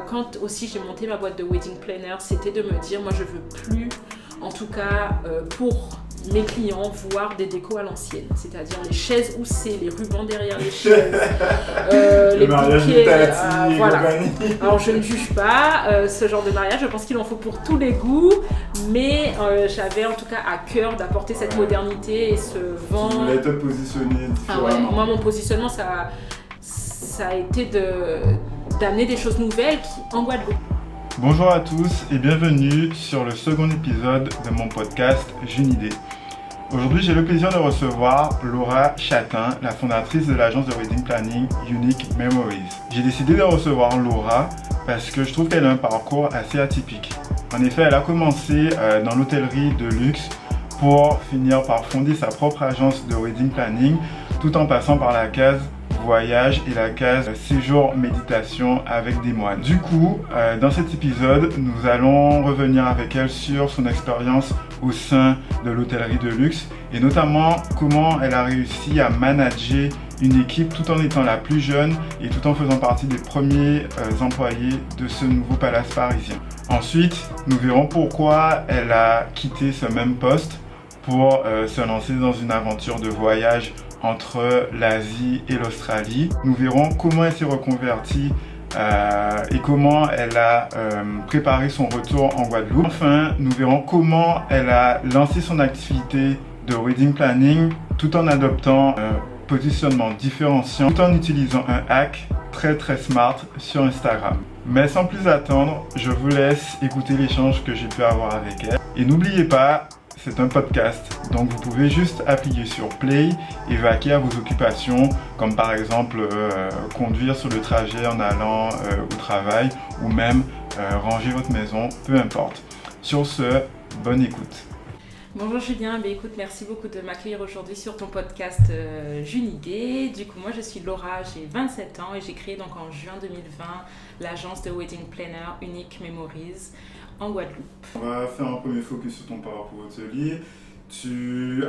Quand aussi j'ai monté ma boîte de wedding planner, c'était de me dire, moi je veux plus, en tout cas pour mes clients, voir des décos à l'ancienne. C'est-à-dire les chaises houssées, les rubans derrière les chaises, les bouquets, voilà. Alors je ne juge pas ce genre de mariage, je pense qu'il en faut pour tous les goûts, mais j'avais en tout cas à cœur d'apporter cette modernité et ce vent. Tu voulais te positionner différemment. Moi mon positionnement ça a été d'amener des choses nouvelles en Guadeloupe. Bonjour à tous et bienvenue sur le second épisode de mon podcast J'ai une idée. Aujourd'hui, j'ai le plaisir de recevoir Laura Chatin, la fondatrice de l'agence de wedding planning Unique Memories. J'ai décidé de recevoir Laura parce que je trouve qu'elle a un parcours assez atypique. En effet, elle a commencé dans l'hôtellerie de luxe pour finir par fonder sa propre agence de wedding planning tout en passant par la case voyage et la case séjour méditation avec des moines. Du coup, dans cet épisode, nous allons revenir avec elle sur son expérience au sein de l'hôtellerie de luxe et notamment comment elle a réussi à manager une équipe tout en étant la plus jeune et tout en faisant partie des premiers employés de ce nouveau palace parisien. Ensuite, nous verrons pourquoi elle a quitté ce même poste pour se lancer dans une aventure de voyage entre l'Asie et l'Australie. Nous verrons comment elle s'est reconvertie et comment elle a préparé son retour en Guadeloupe. Enfin, nous verrons comment elle a lancé son activité de wedding planning tout en adoptant un positionnement différenciant, tout en utilisant un hack très smart sur Instagram. Mais sans plus attendre, je vous laisse écouter l'échange que j'ai pu avoir avec elle. Et n'oubliez pas, c'est un podcast, donc vous pouvez juste appuyer sur play et vaquer à vos occupations, comme par exemple conduire sur le trajet en allant au travail ou même ranger votre maison, peu importe. Sur ce, bonne écoute. Bonjour Julien, écoute, merci beaucoup de m'accueillir aujourd'hui sur ton podcast J'ai une idée. Du coup, moi je suis Laura, j'ai 27 ans et j'ai créé donc en juin 2020 l'agence de wedding planner Unique Memories en Guadeloupe. On va faire un premier focus sur ton parcours hôtelier.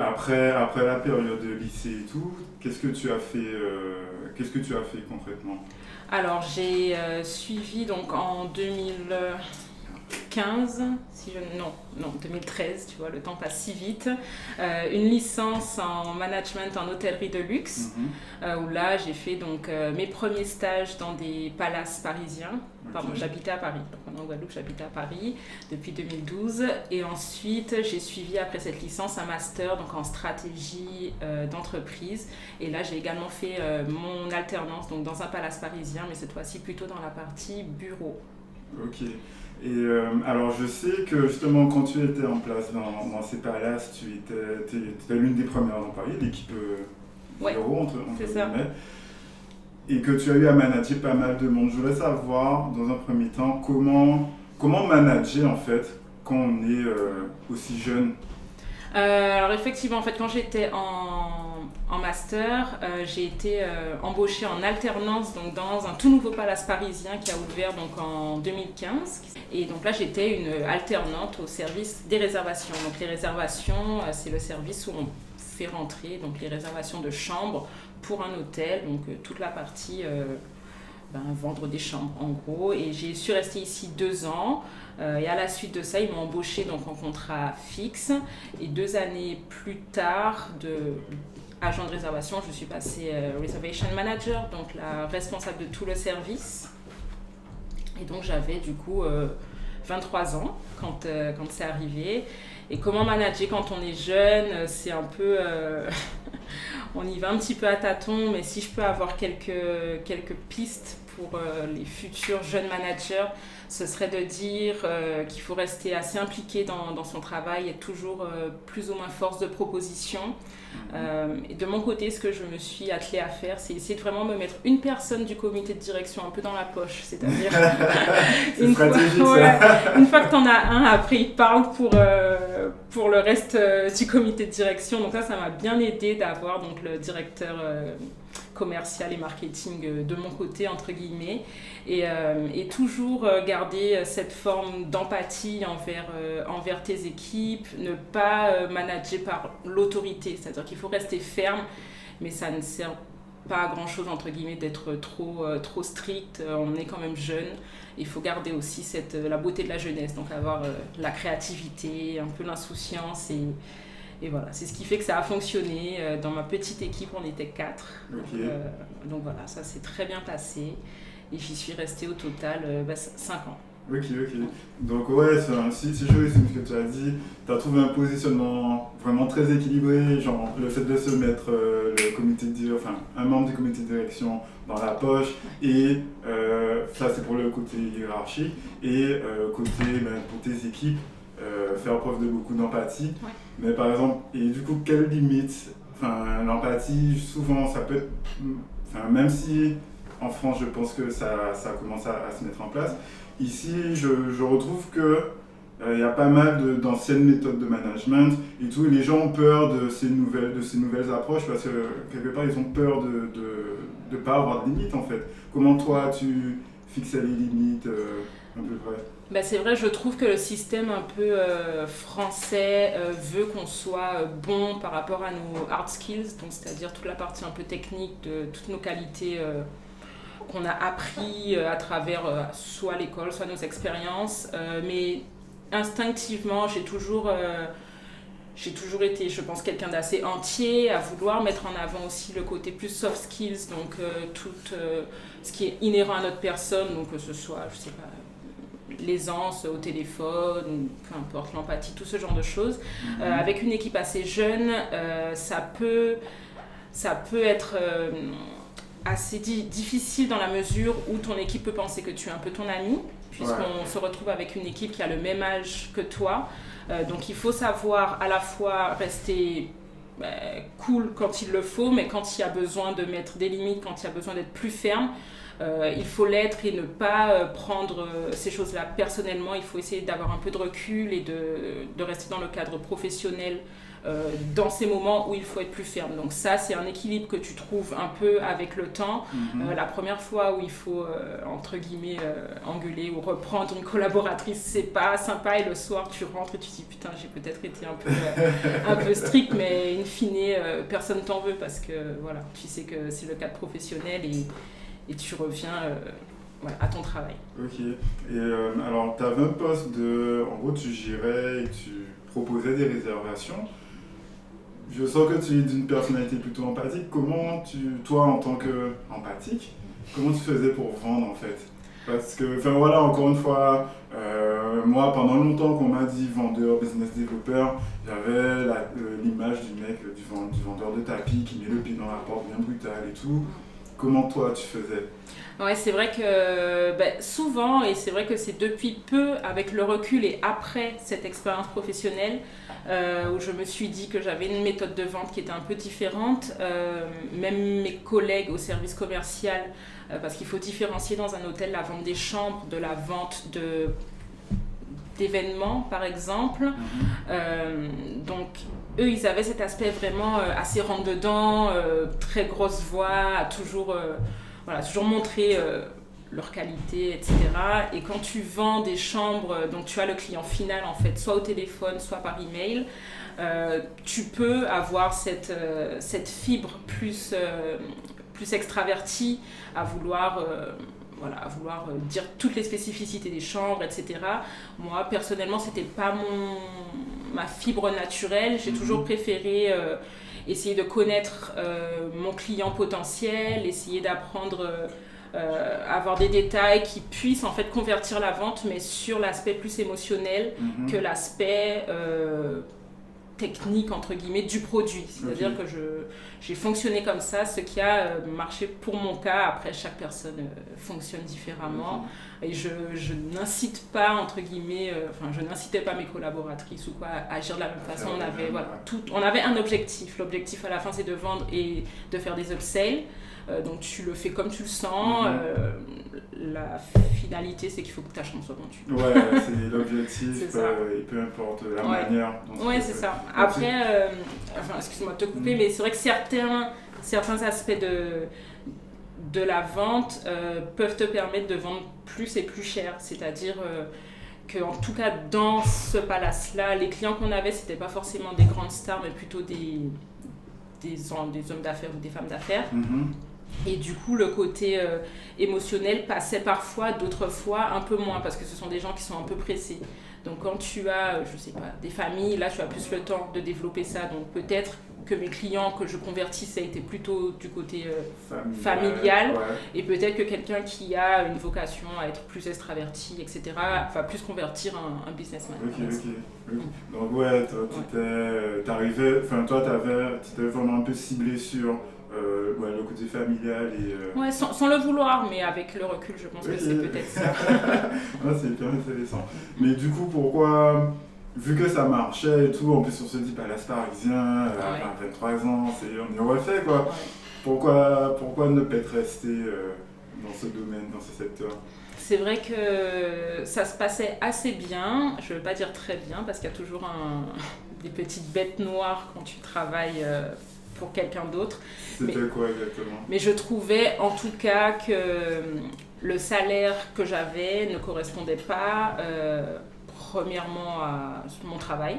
Après la période de lycée et tout, qu'est-ce que tu as fait concrètement? Alors j'ai suivi donc en 2015, 2013, tu vois, le temps passe si vite, une licence en management en hôtellerie de luxe, où là j'ai fait donc mes premiers stages dans des palaces parisiens. Pardon, j'habitais à Paris, donc en Guadeloupe j'habitais à Paris depuis 2012 et ensuite j'ai suivi après cette licence un master donc en stratégie d'entreprise et là j'ai également fait mon alternance donc dans un palace parisien mais cette fois-ci plutôt dans la partie bureau. Ok. Et alors je sais que justement quand tu étais en place dans ces palaces, tu étais l'une des premières employées d'équipe bureau entre guillemets, et que tu as eu à manager pas mal de monde. Je voulais savoir dans un premier temps comment manager en fait quand on est aussi jeune. Alors effectivement en fait quand j'étais en master, j'ai été embauchée en alternance donc, dans un tout nouveau palace parisien qui a ouvert donc, en 2015. Et donc là, j'étais une alternante au service des réservations. Donc les réservations, c'est le service où on fait rentrer donc, les réservations de chambres pour un hôtel, donc toute la partie vendre des chambres en gros. Et j'ai su rester ici 2 ans. Et à la suite de ça, ils m'ont embauchée donc, en contrat fixe. Et 2 années plus tard, agent de réservation, je suis passée reservation manager, donc la responsable de tout le service. Et donc j'avais du coup 23 ans quand c'est arrivé. Et comment manager quand on est jeune, c'est un peu... on y va un petit peu à tâtons, mais si je peux avoir quelques pistes pour les futurs jeunes managers, ce serait de dire qu'il faut rester assez impliqué dans son travail, être toujours plus ou moins force de proposition. Et de mon côté, ce que je me suis attelée à faire, c'est essayer de vraiment me mettre une personne du comité de direction un peu dans la poche. C'est-à-dire, une fois que tu en as un, après il parle pour le reste du comité de direction. Donc ça m'a bien aidé d'avoir donc, le directeur commercial et marketing de mon côté, entre guillemets, et toujours garder cette forme d'empathie envers tes équipes, ne pas manager par l'autorité, c'est-à-dire qu'il faut rester ferme, mais ça ne sert pas grand-chose, entre guillemets, d'être trop strict. On est quand même jeune. Il faut garder aussi la beauté de la jeunesse, donc avoir la créativité, un peu l'insouciance et voilà, c'est ce qui fait que ça a fonctionné. Dans ma petite équipe, on était 4. Ok. Donc voilà, ça s'est très bien passé. Et j'y suis restée au total 5 ans. Ok. Donc ouais, si je résume ce que tu as dit, tu as trouvé un positionnement vraiment très équilibré, genre le fait de se mettre un membre du comité de direction dans la poche, et ça c'est pour le côté hiérarchique, et côté pour tes équipes, faire preuve de beaucoup d'empathie. Ouais. Mais par exemple, et du coup, quelle limite, l'empathie, souvent ça peut être, même si en France je pense que ça commence à se mettre en place, ici je retrouve que il y a pas mal d'anciennes méthodes de management et tout, et les gens ont peur de ces nouvelles approches parce que quelque part ils ont peur de pas avoir de limites en fait. Comment toi tu fixais les limites un peu près? C'est vrai, je trouve que le système un peu français veut qu'on soit bon par rapport à nos hard skills, donc c'est-à-dire toute la partie un peu technique de toutes nos qualités qu'on a appris à travers soit l'école, soit nos expériences, mais instinctivement, j'ai toujours été, je pense, quelqu'un d'assez entier, à vouloir mettre en avant aussi le côté plus soft skills, donc tout ce qui est inhérent à notre personne, donc que ce soit, je sais pas, l'aisance au téléphone, peu importe, l'empathie, tout ce genre de choses. Avec une équipe assez jeune, ça peut être assez difficile dans la mesure où ton équipe peut penser que tu es un peu ton ami, puisqu'on se retrouve avec une équipe qui a le même âge que toi. Donc il faut savoir à la fois rester cool quand il le faut, mais quand il y a besoin de mettre des limites, quand il y a besoin d'être plus ferme, il faut l'être et ne pas prendre ces choses-là personnellement. Il faut essayer d'avoir un peu de recul et de rester dans le cadre professionnel dans ces moments où il faut être plus ferme. Donc ça, c'est un équilibre que tu trouves un peu avec le temps. La première fois où il faut, entre guillemets, engueuler ou reprendre une collaboratrice, c'est pas sympa, et le soir, tu rentres et tu te dis « Putain, j'ai peut-être été un peu strict », mais in fine, personne t'en veut parce que voilà, tu sais que c'est le cadre professionnel et tu reviens à ton travail. Ok. Et alors, tu avais un poste en gros, tu gérais et tu proposais des réservations. Je sens que tu es d'une personnalité plutôt empathique. Comment toi, en tant qu'empathique, comment tu faisais pour vendre en fait? Parce que, encore une fois, moi, pendant longtemps qu'on m'a dit vendeur, business développeur, j'avais l'image du mec, du vendeur de tapis qui met le pied dans la porte bien brutal et tout. Comment toi, tu faisais? Ouais, c'est vrai que souvent, et c'est vrai que c'est depuis peu, avec le recul et après cette expérience professionnelle, où je me suis dit que j'avais une méthode de vente qui était un peu différente. Même mes collègues au service commercial, parce qu'il faut différencier dans un hôtel la vente des chambres de la vente d'événements, par exemple. Donc, eux, ils avaient cet aspect vraiment assez rentre-dedans, très grosse voix, toujours montrer leur qualité, etc. Et quand tu vends des chambres, donc tu as le client final en fait, soit au téléphone, soit par email, tu peux avoir cette fibre plus extravertie à vouloir dire toutes les spécificités des chambres, etc. Moi, personnellement, c'était pas ma fibre naturelle. J'ai toujours préféré essayer de connaître mon client potentiel, essayer d'apprendre, avoir des détails qui puissent en fait convertir la vente, mais sur l'aspect plus émotionnel que l'aspect technique entre guillemets du produit. C'est-à-dire que j'ai fonctionné comme ça, ce qui a marché pour mon cas. Après, chaque personne fonctionne différemment. Et je n'incite pas, entre guillemets, je n'incitais pas mes collaboratrices ou quoi à agir de la même façon. On avait un objectif. L'objectif à la fin, c'est de vendre et de faire des upsells. Donc tu le fais comme tu le sens. La finalité, c'est qu'il faut que ta chambre soit vendue. Ouais, c'est l'objectif, et peu importe la manière. Ouais, c'est ça. Après, excuse-moi de te couper, mais c'est vrai que certains aspects de la vente peuvent te permettre de vendre plus et plus cher. C'est-à-dire qu'en tout cas, dans ce palace-là, les clients qu'on avait, c'était pas forcément des grandes stars, mais plutôt des hommes d'affaires ou des femmes d'affaires. Et du coup, le côté émotionnel passait parfois, d'autres fois un peu moins, parce que ce sont des gens qui sont un peu pressés. Donc quand tu as, je sais pas, des familles, là tu as plus le temps de développer ça. Donc peut-être que mes clients que je convertis, ça a été plutôt du côté familial. Ouais. Et peut-être que quelqu'un qui a une vocation à être plus extraverti, etc., va plus convertir un businessman. Ok. Donc ouais, t'arrivais, toi t'étais vraiment un peu ciblé sur le côté familial et... Ouais, sans le vouloir, mais avec le recul, je pense que c'est peut-être ça. C'est hyper intéressant. Mais du coup, pourquoi, vu que ça marchait et tout, en plus on se dit Palace Parisien, à 23 ans, on y refait quoi. Ouais. Pourquoi ne pas être resté dans ce domaine, dans ce secteur? C'est vrai que ça se passait assez bien, je ne veux pas dire très bien, parce qu'il y a toujours des petites bêtes noires quand tu travailles pour quelqu'un d'autre. C'était quoi exactement? Mais je trouvais en tout cas que le salaire que j'avais ne correspondait pas premièrement à mon travail.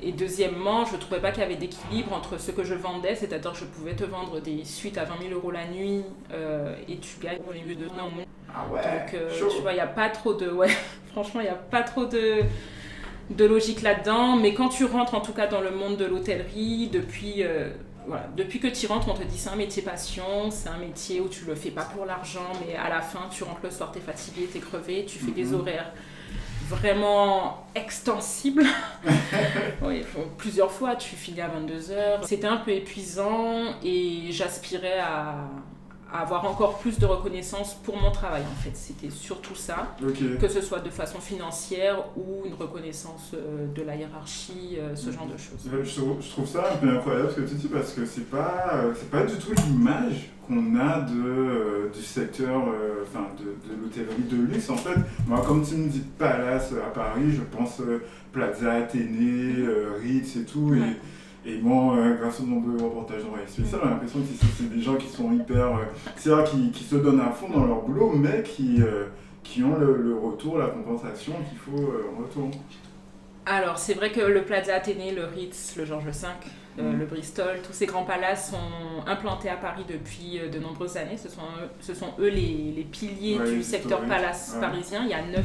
Et deuxièmement, je ne trouvais pas qu'il y avait d'équilibre entre ce que je vendais, c'est-à-dire que je pouvais te vendre des suites à 20 000 € la nuit et tu gagnes au lieu de... Non. Ah ouais, donc tu vois, il n'y a pas trop de... Ouais, franchement, il n'y a pas trop de logique là-dedans. Mais quand tu rentres en tout cas dans le monde de l'hôtellerie, depuis que tu rentres, on te dit c'est un métier passion, c'est un métier où tu le fais pas pour l'argent, mais à la fin, tu rentres le soir, t'es fatigué, t'es crevé, tu fais des horaires vraiment extensibles. Plusieurs fois, tu finis à 22h. C'était un peu épuisant et j'aspirais à avoir encore plus de reconnaissance pour mon travail en fait. C'était surtout ça, que ce soit de façon financière ou une reconnaissance de la hiérarchie, ce genre de choses. Je trouve ça un peu incroyable ce que tu dis parce que c'est pas du tout l'image qu'on a du secteur de l'hôtellerie de luxe en fait. Moi, comme tu me dis Palace à Paris, je pense Plaza Athénée, Ritz et tout. Ouais. Et moi, grâce aux nombreux reportages dans RSP, ça, j'ai l'impression que c'est des gens qui sont hyper... qui se donnent à fond dans leur boulot, mais qui ont le retour, la compensation qu'il faut en retour. Alors, c'est vrai que le Plaza Athénée, le Ritz, le Georges V, le Bristol, tous ces grands palaces sont implantés à Paris depuis de nombreuses années. Ce sont eux les piliers du secteur palace parisien. Il y a 9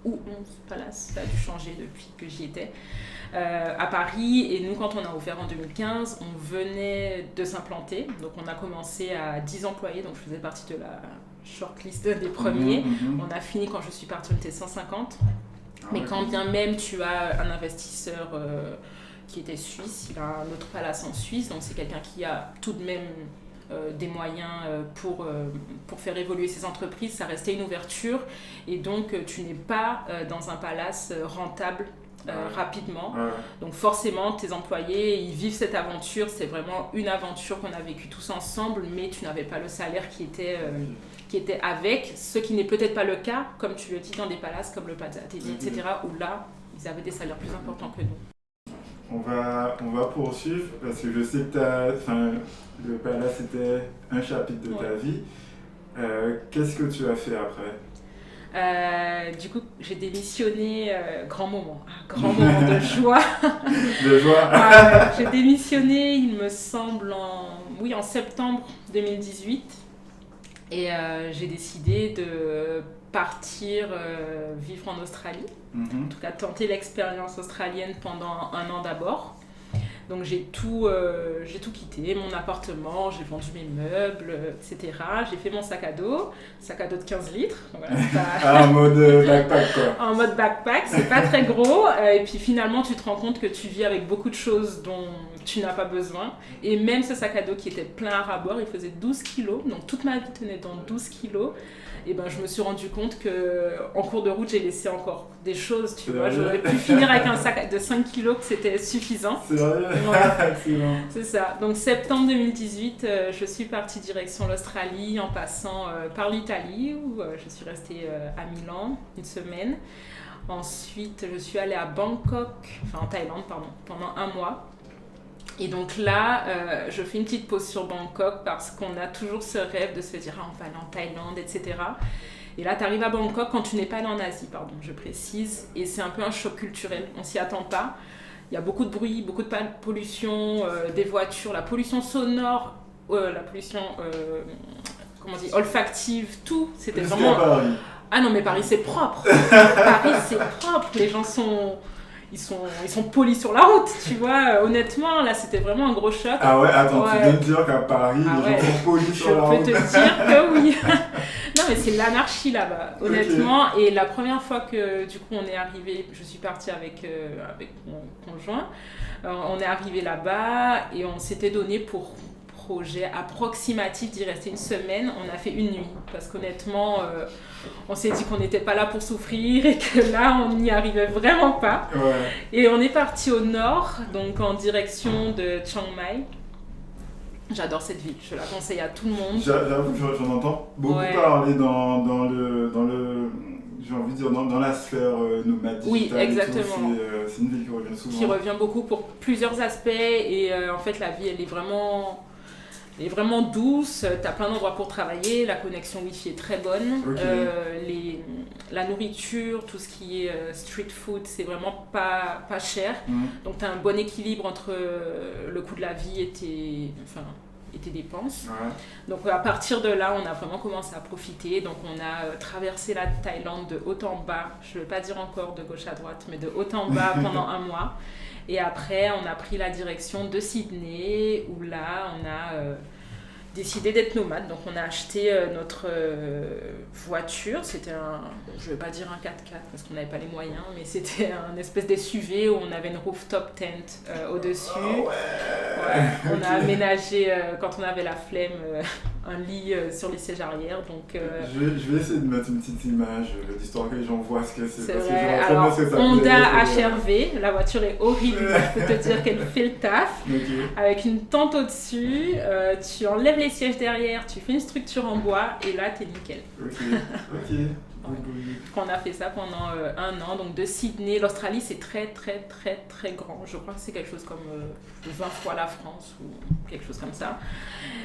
ou 11 palaces, ça a dû changer depuis que j'y étais. À Paris, et nous quand on a ouvert en 2015, on venait de s'implanter, donc on a commencé à 10 employés, donc je faisais partie de la shortlist des premiers. On a fini, quand je suis partie, on était 150, mais quand bien même tu as un investisseur qui était suisse, il a un autre palace en Suisse, donc c'est quelqu'un qui a tout de même des moyens pour faire évoluer ses entreprises. Ça restait une ouverture, et donc tu n'es pas dans un palace rentable rapidement. Donc forcément, tes employés, ils vivent cette aventure. C'est vraiment une aventure qu'on a vécue tous ensemble, mais tu n'avais pas le salaire qui était avec, ce qui n'est peut-être pas le cas, comme tu le dis, dans des palaces comme le Plaza Athénée, etc., où là, ils avaient des salaires plus importants que nous. On va poursuivre, parce que je sais que le palace était un chapitre de ta vie. Qu'est-ce que tu as fait après? Du coup, j'ai démissionné, grand moment de joie. De joie. J'ai démissionné, il me semble, en septembre 2018. Et j'ai décidé de partir vivre en Australie. En tout cas, tenter l'expérience australienne pendant 1 an d'abord. Donc j'ai tout quitté, mon appartement, j'ai vendu mes meubles, etc. J'ai fait mon sac à dos de 15 litres. Voilà, en mode backpack quoi. En mode backpack, c'est pas très gros. Et puis finalement, tu te rends compte que tu vis avec beaucoup de choses dont tu n'as pas besoin. Et même ce sac à dos qui était plein à ras-bord, il faisait 12 kilos. Donc toute ma vie tenait dans 12 kilos. Et ben, je me suis rendu compte qu'en cours de route, j'ai laissé encore des choses, tu vois. J'aurais pu finir avec un sac de 5 kilos, que c'était suffisant. C'est vrai. C'est ça. Donc, septembre 2018, je suis partie direction l'Australie en passant par l'Italie, où je suis restée à Milan 1 semaine. Ensuite, je suis allée à en Thaïlande, pendant 1 mois. Et donc là, je fais une petite pause sur Bangkok parce qu'on a toujours ce rêve de se dire on va aller en Thaïlande, etc. Et là, tu arrives à Bangkok quand tu n'es pas allé en Asie, je précise. Et c'est un peu un choc culturel, on s'y attend pas. Il y a beaucoup de bruit, beaucoup de pollution, des voitures, la pollution sonore la pollution, comment on dit, olfactive, tout. C'était Jusqu'à vraiment... Paris. Ah non, mais Paris, c'est propre. Paris, c'est propre. Les gens sont... Ils sont polis sur la route, tu vois. Honnêtement, là, c'était vraiment un gros choc. Ah ouais, attends, Ouais. tu viens de dire qu'à Paris, les gens sont polis sur la route. Je peux te dire que oui. Non, mais c'est l'anarchie là-bas, honnêtement. Okay. Et la première fois que, du coup, on est arrivé, je suis partie avec mon conjoint. On est arrivé là-bas et on s'était donné pour projet approximatif d'y rester une semaine. On a fait une nuit parce qu'honnêtement, on s'est dit qu'on n'était pas là pour souffrir et que là, on n'y arrivait vraiment pas. Ouais. Et on est parti au nord, donc en direction de Chiang Mai. J'adore cette ville, je la conseille à tout le monde. J'avoue que j'en entends beaucoup parler dans le j'ai envie de dire dans la sphère nomadique. Oui, exactement. C'est une ville qui revient souvent. Qui revient beaucoup pour plusieurs aspects et en fait la vie elle est vraiment douce, tu as plein d'endroits pour travailler, la connexion Wi-Fi est très bonne, okay. La nourriture, tout ce qui est street food, c'est vraiment pas cher. Donc tu as un bon équilibre entre le coût de la vie et tes dépenses. Ouais. Donc à partir de là, on a vraiment commencé à profiter. Donc on a traversé la Thaïlande de haut en bas, je ne veux pas dire encore de gauche à droite, mais de haut en bas pendant un mois. Et après, on a pris la direction de Sydney, où là, on a décidé d'être nomade. Donc, on a acheté notre voiture. C'était je ne vais pas dire un 4x4 parce qu'on n'avait pas les moyens, mais c'était un espèce d'SUV où on avait une rooftop tent au-dessus. Oh ouais. On a aménagé, quand on avait la flemme, un lit sur les sièges arrière. Donc, je vais essayer de mettre une petite image d'histoire que les gens voient ce que c'est. Parce vrai. Que alors, ce que ça Honda HRV, la voiture est horrible, je peux te dire qu'elle fait le taf. Okay. Avec une tente au-dessus, tu enlèves les sièges derrière, tu fais une structure en bois et là t'es nickel. Ok. On a fait ça pendant un an, donc de Sydney. L'Australie c'est très très très très grand, je crois que c'est quelque chose comme 20 fois la France ou quelque chose comme ça.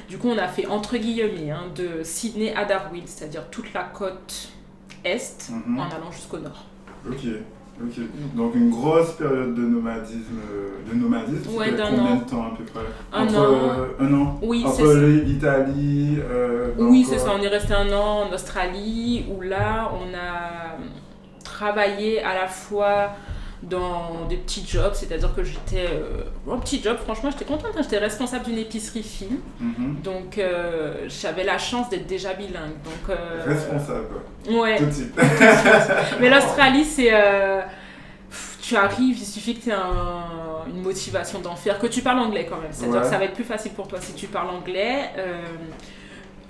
Du coup on a fait entre guillemets de Sydney à Darwin, c'est-à-dire toute la côte est en allant jusqu'au nord. Ok. Donc une grosse période de nomadisme. Ouais, c'était combien de temps à peu près? Un an. Oui, entre l'Italie. Oui, c'est ça. On est resté un an en Australie où là, on a travaillé à la fois dans des petits jobs, c'est-à-dire que j'étais un petit job, franchement j'étais contente, j'étais responsable d'une épicerie fine, donc j'avais la chance d'être déjà bilingue. Donc, responsable quoi. Ouais. Tout de suite. Mais l'Australie c'est... tu arrives, il suffit que tu aies une motivation d'en faire, que tu parles anglais quand même, c'est-à-dire que ça va être plus facile pour toi si tu parles anglais.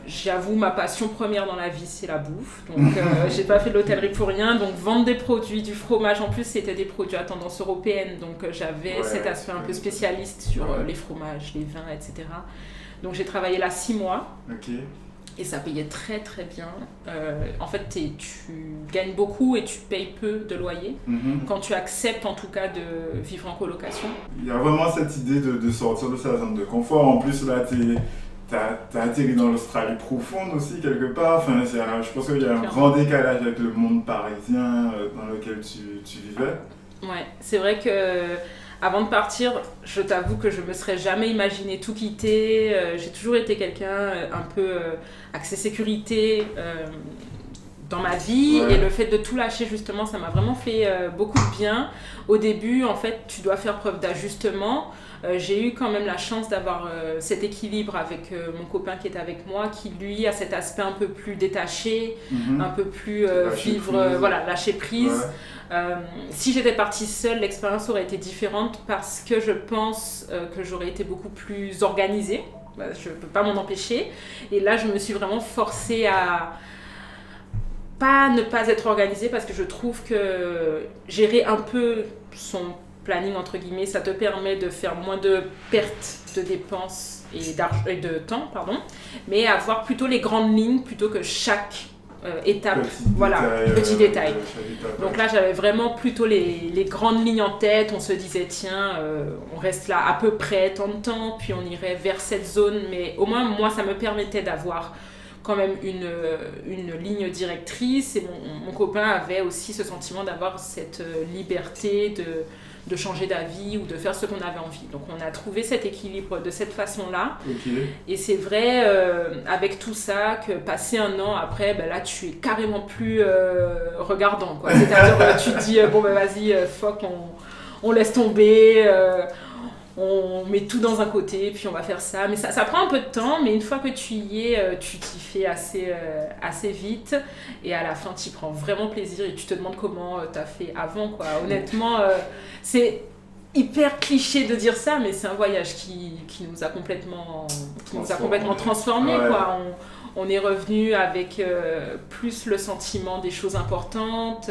J'avoue, ma passion première dans la vie, c'est la bouffe. Donc, j'ai pas fait de l'hôtellerie pour rien. Donc, vendre des produits, du fromage, en plus, c'était des produits à tendance européenne. Donc, j'avais cet aspect un peu spécialiste sur les fromages, les vins, etc. Donc, j'ai travaillé là 6 mois. Ok. Et ça payait très, très bien. En fait, tu gagnes beaucoup et tu payes peu de loyer. Quand tu acceptes, en tout cas, de vivre en colocation. Il y a vraiment cette idée de sortir de sa zone de confort. En plus, là, t'as atterri dans l'Australie profonde aussi, quelque part. Enfin, je pense qu'il y a un grand décalage avec le monde parisien dans lequel tu vivais. Ouais, c'est vrai que avant de partir, je t'avoue que je me serais jamais imaginé tout quitter. J'ai toujours été quelqu'un un peu axé sécurité dans ma vie. Et le fait de tout lâcher, justement, ça m'a vraiment fait beaucoup de bien. Au début, en fait, tu dois faire preuve d'ajustement. J'ai eu quand même la chance d'avoir cet équilibre avec mon copain qui est avec moi, qui lui a cet aspect un peu plus détaché, un peu plus lâcher prise. Si j'étais partie seule, l'expérience aurait été différente parce que je pense que j'aurais été beaucoup plus organisée. Je ne peux pas m'en empêcher. Et là, je me suis vraiment forcée à ne pas être organisée parce que je trouve que gérer un peu son planning entre guillemets, ça te permet de faire moins de pertes de dépenses et de temps, mais avoir plutôt les grandes lignes plutôt que chaque étape, petit détail. Donc là, j'avais vraiment plutôt les grandes lignes en tête. On se disait, tiens, on reste là à peu près tant de temps, puis on irait vers cette zone. Mais au moins, moi, ça me permettait d'avoir quand même une ligne directrice, et mon copain avait aussi ce sentiment d'avoir cette liberté de changer d'avis ou de faire ce qu'on avait envie. Donc on a trouvé cet équilibre de cette façon-là. Et c'est vrai, avec tout ça, que passé un an après, ben là tu es carrément plus regardant, quoi. C'est-à-dire tu te dis, bon ben vas-y, fuck, on laisse tomber, on met tout dans un côté, puis on va faire ça. Mais ça prend un peu de temps, mais une fois que tu y es, tu t'y fais assez vite. Et à la fin, tu y prends vraiment plaisir et tu te demandes comment tu as fait avant, quoi. Honnêtement, c'est hyper cliché de dire ça, mais c'est un voyage qui nous a complètement transformés, ouais. quoi. On est revenu avec plus le sentiment des choses importantes.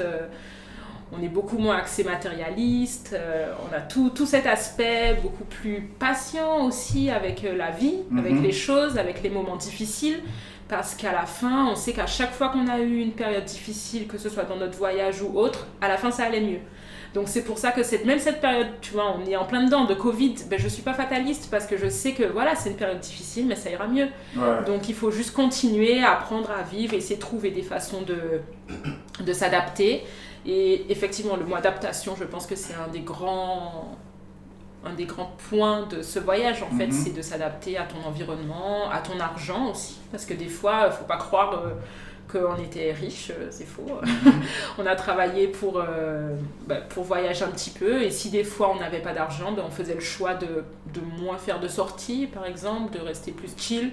On est beaucoup moins axé matérialiste, on a tout cet aspect beaucoup plus patient aussi avec la vie, avec les choses, avec les moments difficiles, parce qu'à la fin, on sait qu'à chaque fois qu'on a eu une période difficile, que ce soit dans notre voyage ou autre, à la fin ça allait mieux. Donc c'est pour ça que même cette période, tu vois, on est en plein dedans de Covid, ben je suis pas fataliste parce que je sais que voilà, c'est une période difficile, mais ça ira mieux. Ouais. Donc il faut juste continuer à apprendre à vivre et essayer de trouver des façons de s'adapter. Et effectivement, le mot adaptation, je pense que c'est un des grands points de ce voyage, en fait, c'est de s'adapter à ton environnement, à ton argent aussi, parce que des fois, il ne faut pas croire qu'on était riche, c'est faux. On a travaillé pour voyager un petit peu, et si des fois on n'avait pas d'argent, on faisait le choix de moins faire de sorties, par exemple, de rester plus chill.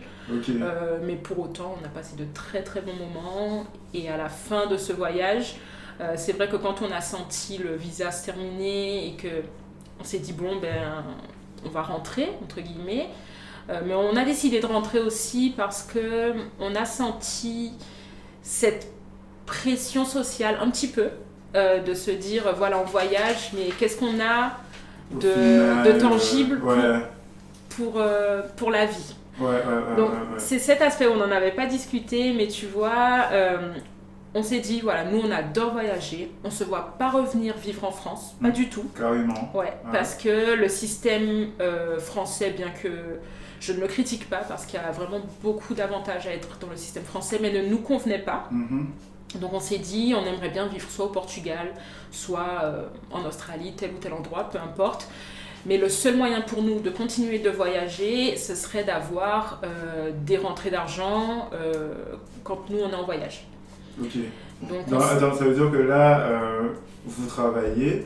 Mais pour autant, on a passé de très très bons moments, et à la fin de ce voyage, c'est vrai que quand on a senti le visa se terminer et qu'on s'est dit bon on va rentrer entre guillemets, mais on a décidé de rentrer aussi parce qu'on a senti cette pression sociale un petit peu, de se dire voilà on voyage mais qu'est-ce qu'on a de tangible pour la vie. Donc c'est cet aspect où on n'en avait pas discuté, mais tu vois, on s'est dit, voilà, nous on adore voyager, on se voit pas revenir vivre en France, pas du tout. Carrément. Ouais, parce que le système français, bien que je ne le critique pas, parce qu'il y a vraiment beaucoup d'avantages à être dans le système français, mais ne nous convenait pas. Donc on s'est dit, on aimerait bien vivre soit au Portugal, soit en Australie, tel ou tel endroit, peu importe. Mais le seul moyen pour nous de continuer de voyager, ce serait d'avoir des rentrées d'argent quand nous on est en voyage. Donc, attends, ça veut dire que là, vous travaillez,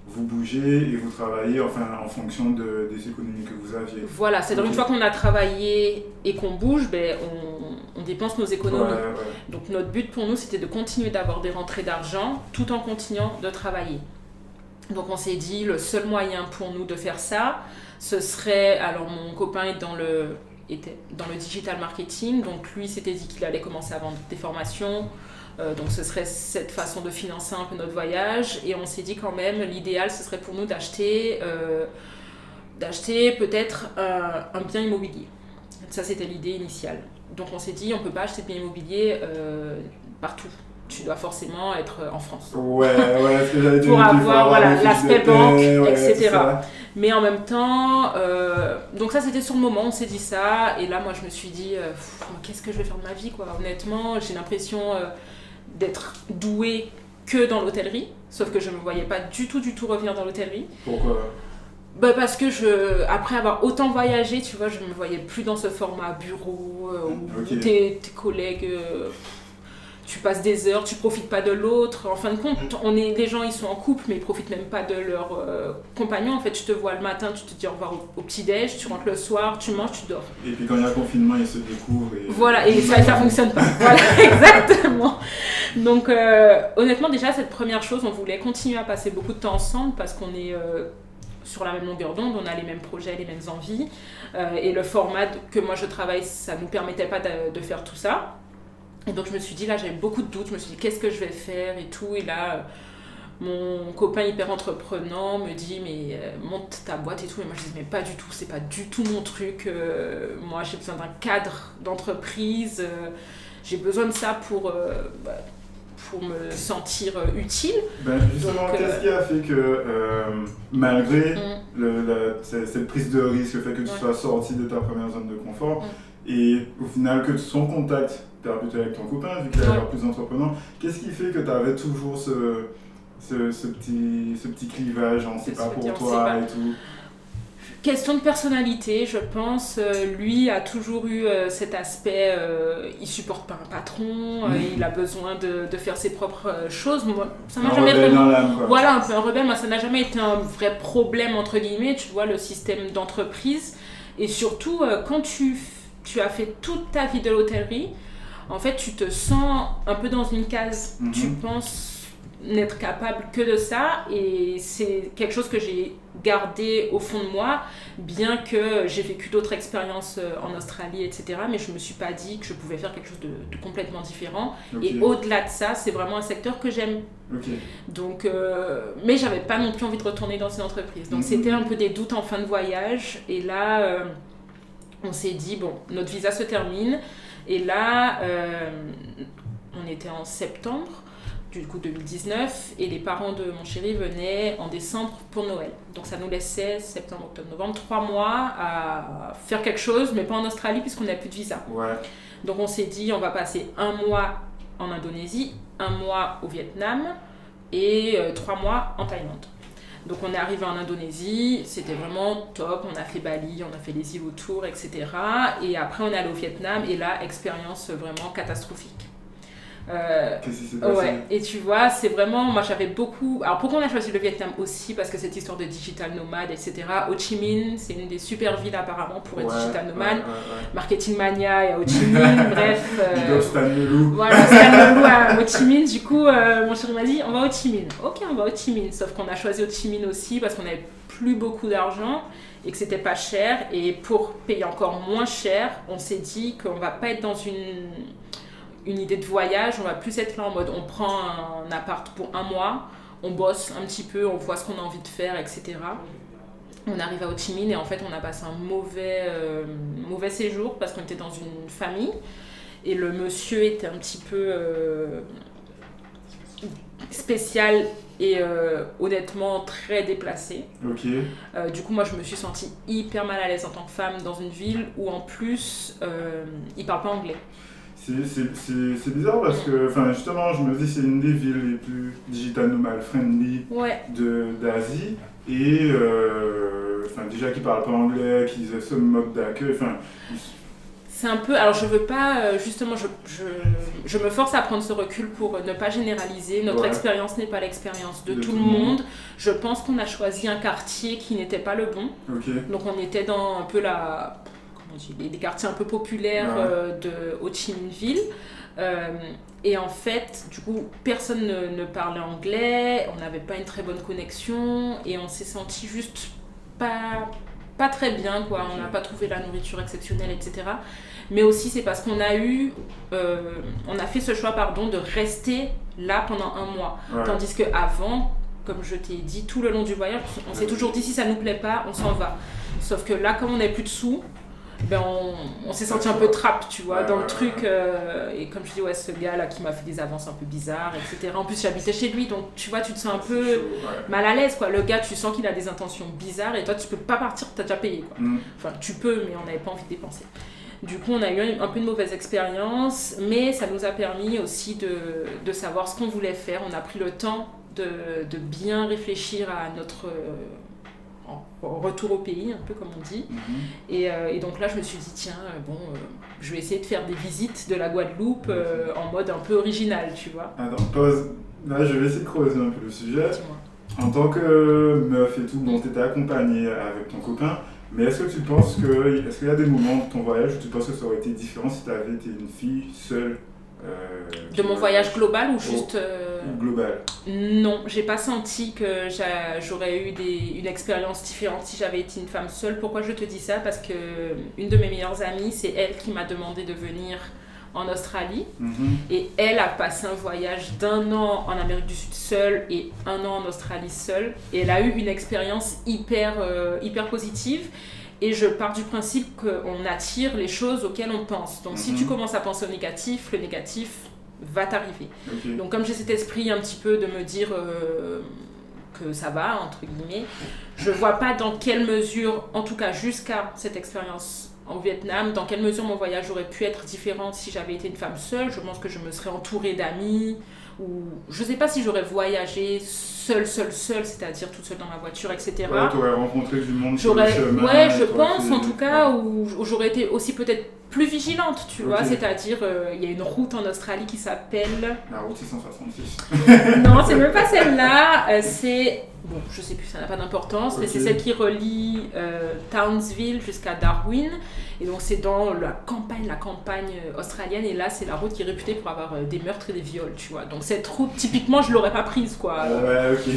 vous bougez et vous travaillez en fonction des économies que vous aviez. Voilà, c'est-à-dire une fois qu'on a travaillé et qu'on bouge, on dépense nos économies. Donc notre but pour nous, c'était de continuer d'avoir des rentrées d'argent tout en continuant de travailler. Donc on s'est dit, le seul moyen pour nous de faire ça, ce serait... Alors mon copain était dans le digital marketing, donc lui s'était dit qu'il allait commencer à vendre des formations, donc ce serait cette façon de financer un peu notre voyage, et on s'est dit quand même, l'idéal ce serait pour nous d'acheter peut-être un bien immobilier. Ça c'était l'idée initiale. Donc on s'est dit, on ne peut pas acheter de bien immobilier partout. Tu dois forcément être en France. Ouais, ce que j'avais dit. Pour avoir l'aspect banque, etc. Mais en même temps, donc ça c'était sur le moment, on s'est dit ça, et là moi je me suis dit, qu'est-ce que je vais faire de ma vie, quoi. Honnêtement, j'ai l'impression d'être douée que dans l'hôtellerie, sauf que je ne me voyais pas du tout revenir dans l'hôtellerie. Pourquoi ? Parce que après avoir autant voyagé, tu vois, je ne me voyais plus dans ce format bureau, où tes collègues... tu passes des heures, tu profites pas de l'autre. En fin de compte, les gens ils sont en couple, mais ils profitent même pas de leur compagnon. En fait, tu te vois le matin, tu te dis au revoir au petit-déj, tu rentres le soir, tu manges, tu dors. Et puis quand il y a confinement, ils se découvrent. Voilà, et ça fonctionne pas. Voilà, exactement. Donc, honnêtement, déjà, cette première chose, on voulait continuer à passer beaucoup de temps ensemble parce qu'on est sur la même longueur d'onde, on a les mêmes projets, les mêmes envies. Et le format que moi je travaille, ça nous permettait pas de faire tout ça. Et donc je me suis dit, là j'avais beaucoup de doutes, je me suis dit qu'est-ce que je vais faire et tout, et là mon copain hyper entreprenant me dit mais monte ta boîte et tout, et moi je dis mais pas du tout, c'est pas du tout mon truc, moi j'ai besoin d'un cadre d'entreprise, j'ai besoin de ça pour me sentir utile. Justement, qu'est-ce qui a fait que malgré cette prise de risque, le fait que tu sois sorti de ta première zone de confort, et au final que son contact plutôt avec ton copain, vu qu'il a l'air plus entreprenant. Qu'est-ce qui fait que tu avais toujours ce petit clivage, on ne sait pas pour toi et tout? Question de personnalité, je pense. Lui a toujours eu cet aspect, il supporte pas un patron, il a besoin de faire ses propres choses. Moi, ça m'a jamais vraiment. Voilà, un peu un rebelle. Moi, ça n'a jamais été un vrai problème entre guillemets. Tu vois, le système d'entreprise et surtout quand tu as fait toute ta vie de l'hôtellerie, en fait, tu te sens un peu dans une case. Tu penses n'être capable que de ça et c'est quelque chose que j'ai gardé au fond de moi, bien que j'ai vécu d'autres expériences en Australie, etc. Mais je me suis pas dit que je pouvais faire quelque chose de complètement différent. Et au-delà de ça, c'est vraiment un secteur que j'aime. Donc, mais j'avais pas non plus envie de retourner dans une entreprise. Donc c'était un peu des doutes en fin de voyage. Et là, on s'est dit, bon, notre visa se termine. Et là, on était en septembre, du coup 2019, et les parents de mon chéri venaient en décembre pour Noël. Donc ça nous laissait septembre, octobre, novembre, 3 mois à faire quelque chose, mais pas en Australie puisqu'on n'avait plus de visa. Donc on s'est dit, on va passer 1 mois en Indonésie, 1 mois au Vietnam et 3 mois en Thaïlande. Donc on est arrivé en Indonésie, c'était vraiment top, on a fait Bali, on a fait les îles autour, etc. Et après on est allé au Vietnam et là, expérience vraiment catastrophique. Qu'est-ce qui s'est passé? Et tu vois, c'est vraiment, moi j'avais beaucoup. Alors pourquoi on a choisi le Vietnam aussi? Parce que cette histoire de digital nomade, etc. Ho Chi Minh, c'est une des super villes apparemment pour être digital nomade. Marketing Mania et à Ho Chi Minh, bref. Stan Leloup. Voilà, Stan Leloup à Ho Chi Minh. Du coup, mon chéri m'a dit, on va à Ho Chi Minh. Ok, on va à Ho Chi Minh. Sauf qu'on a choisi Ho Chi Minh aussi parce qu'on n'avait plus beaucoup d'argent et que c'était pas cher. Et pour payer encore moins cher, on s'est dit qu'on va pas être dans une idée de voyage, on va plus être là en mode on prend un appart pour 1 mois, on bosse un petit peu, on voit ce qu'on a envie de faire, etc. On arrive à Ho Chi Minh et en fait on a passé un mauvais séjour parce qu'on était dans une famille et le monsieur était un petit peu spécial et honnêtement très déplacé. Du coup moi je me suis sentie hyper mal à l'aise en tant que femme dans une ville où en plus il parle pas anglais. C'est bizarre parce que, justement, je me dis c'est une des villes les plus digital nomade friendly d'Asie et déjà qu'ils parlent pas anglais, qu'ils aient ce mode d'accueil, c'est un peu, alors je veux pas, justement, je me force à prendre ce recul pour ne pas généraliser, notre expérience n'est pas l'expérience de tout le monde. Je pense qu'on a choisi un quartier qui n'était pas le bon, donc on était dans un peu des quartiers un peu populaires de Ho Chi Minh Ville. Et en fait, du coup, personne ne parlait anglais, on n'avait pas une très bonne connexion et on s'est senti juste pas très bien, quoi. On n'a pas trouvé la nourriture exceptionnelle, etc. Mais aussi, c'est parce qu'on a fait ce choix, de rester là pendant 1 mois. Tandis qu'avant, comme je t'ai dit, tout le long du voyage, on s'est toujours dit si ça nous plaît pas, on s'en va. Sauf que là, comme on n'avait plus de sous, on s'est senti un peu trappe, tu vois, dans le truc. Et comme je dis, ce gars-là qui m'a fait des avances un peu bizarres, etc. En plus, j'habitais chez lui, donc tu vois, tu te sens un peu mal à l'aise, quoi. Le gars, tu sens qu'il a des intentions bizarres et toi, tu peux pas partir, t'as déjà payé, quoi. Enfin, tu peux, mais on n'avait pas envie de dépenser. Du coup, on a eu un peu une mauvaise expérience, mais ça nous a permis aussi de savoir ce qu'on voulait faire. On a pris le temps de bien réfléchir à notre retour au pays, un peu comme on dit. Et donc là, je me suis dit, tiens, je vais essayer de faire des visites de la Guadeloupe en mode un peu original, tu vois. Attends, pause. Là, je vais essayer de creuser un peu le sujet. Dis-moi. En tant que meuf et tout, tu étais accompagnée avec ton copain, mais est-ce que tu penses est-ce qu'il y a des moments de ton voyage où tu penses que ça aurait été différent si tu avais été une fille seule? De mon voyage global ou juste global? Non, j'ai pas senti que j'aurais eu une expérience différente si j'avais été une femme seule. Pourquoi je te dis ça? Parce que une de mes meilleures amies, c'est elle qui m'a demandé de venir en Australie et elle a passé un voyage d'1 an en Amérique du Sud seule et 1 an en Australie seule et elle a eu une expérience hyper positive. Et je pars du principe qu'on attire les choses auxquelles on pense. Donc si tu commences à penser au négatif, le négatif va t'arriver. Donc comme j'ai cet esprit un petit peu de me dire que ça va, entre guillemets, je vois pas dans quelle mesure, en tout cas jusqu'à cette expérience au Vietnam, dans quelle mesure mon voyage aurait pu être différent si j'avais été une femme seule. Je pense que je me serais entourée d'amis, ou je sais pas si j'aurais voyagé seule, c'est-à-dire toute seule dans ma voiture, etc. Ouais, tu aurais rencontré du monde sur le chemin. Ouais, je pense en tout cas, où j'aurais été aussi peut-être plus vigilante, tu vois, c'est-à-dire il y a une route en Australie qui s'appelle... La route 666. Non, c'est même pas celle-là, c'est... Bon, je sais plus, ça n'a pas d'importance, mais c'est celle qui relie Townsville jusqu'à Darwin. Et donc c'est dans la campagne australienne. Et là, c'est la route qui est réputée pour avoir des meurtres et des viols, tu vois. Donc cette route, typiquement, je l'aurais pas prise, quoi. Ouais, ok.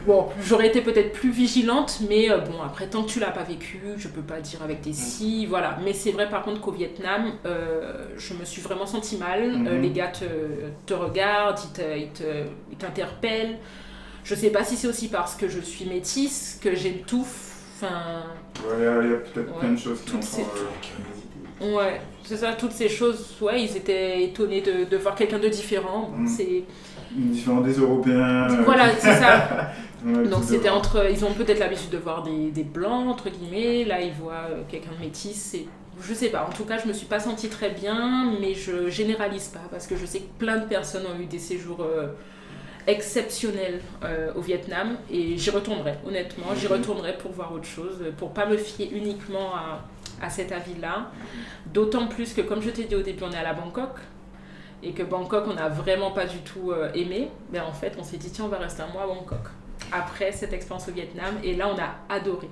Bon, j'aurais été peut-être plus vigilante, mais bon, après, tant que tu l'as pas vécu, je peux pas dire avec des si, voilà. Mais c'est vrai, par contre, qu'au Vietnam, je me suis vraiment sentie mal. Les gars te regardent, ils t'interpellent. Je sais pas si c'est aussi parce que je suis métisse, que j'ai le touffe. Enfin, ouais, il y a peut-être plein de choses qui ouais, c'est ça, toutes ces choses, ouais, ils étaient étonnés de voir quelqu'un de différent. C'est différent des Européens. Voilà, c'est ça. Donc c'était entre, ils ont peut-être l'habitude de voir des blancs entre guillemets, là ils voient quelqu'un de métis. Je sais pas, en tout cas je me suis pas sentie très bien, mais je généralise pas parce que je sais que plein de personnes ont eu des séjours exceptionnel au Vietnam et j'y retournerai, honnêtement, j'y retournerai pour voir autre chose, pour pas me fier uniquement à cet avis-là, d'autant plus que comme je t'ai dit au début, on est allé à Bangkok et que Bangkok on n'a vraiment pas du tout aimé, mais en fait on s'est dit tiens on va rester un mois à Bangkok après cette expérience au Vietnam et là on a adoré.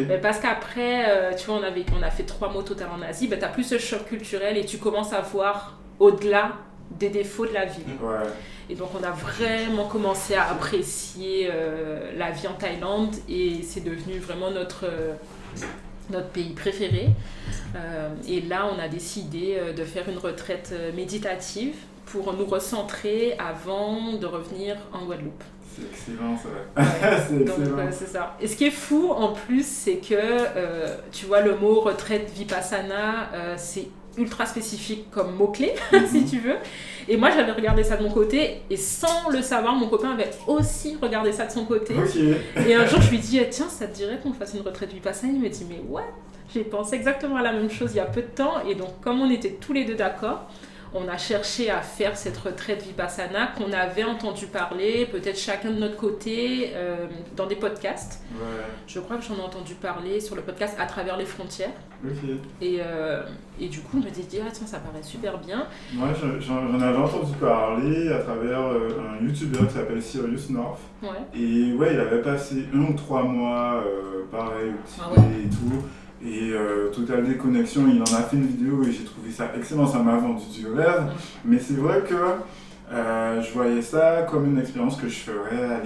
Mais parce qu'après tu vois on a fait 3 mois total en Asie, tu as plus ce choc culturel et tu commences à voir au-delà des défauts de la ville. Et donc on a vraiment commencé à apprécier la vie en Thaïlande et c'est devenu vraiment notre pays préféré. Et là on a décidé de faire une retraite méditative pour nous recentrer avant de revenir en Guadeloupe. C'est excellent ça. C'est excellent. Donc c'est ça. Et ce qui est fou en plus c'est que tu vois le mot retraite vipassana c'est ultra spécifique comme mot-clé, si tu veux. Et moi, j'avais regardé ça de mon côté, et sans le savoir, mon copain avait aussi regardé ça de son côté. Et un jour, je lui dis, tiens, ça te dirait qu'on fasse une retraite vipassana? Il me dit, mais ouais, j'ai pensé exactement à la même chose il y a peu de temps. Et donc, comme on était tous les deux d'accord, on a cherché à faire cette retraite vipassana qu'on avait entendu parler, peut-être chacun de notre côté, dans des podcasts. Je crois que j'en ai entendu parler sur le podcast À travers les frontières. Et du coup, je me suis dit, ah tiens, ça paraît super bien. Moi, j'en avais entendu parler à travers un youtubeur qui s'appelle Sirius North. Et ouais, il avait passé 1 ou 3 mois, pareil, et tout. Et Total Déconnexion, il en a fait une vidéo et j'ai trouvé ça excellent, ça m'a vendu du rêve. Mais c'est vrai que je voyais ça comme une expérience que je ferais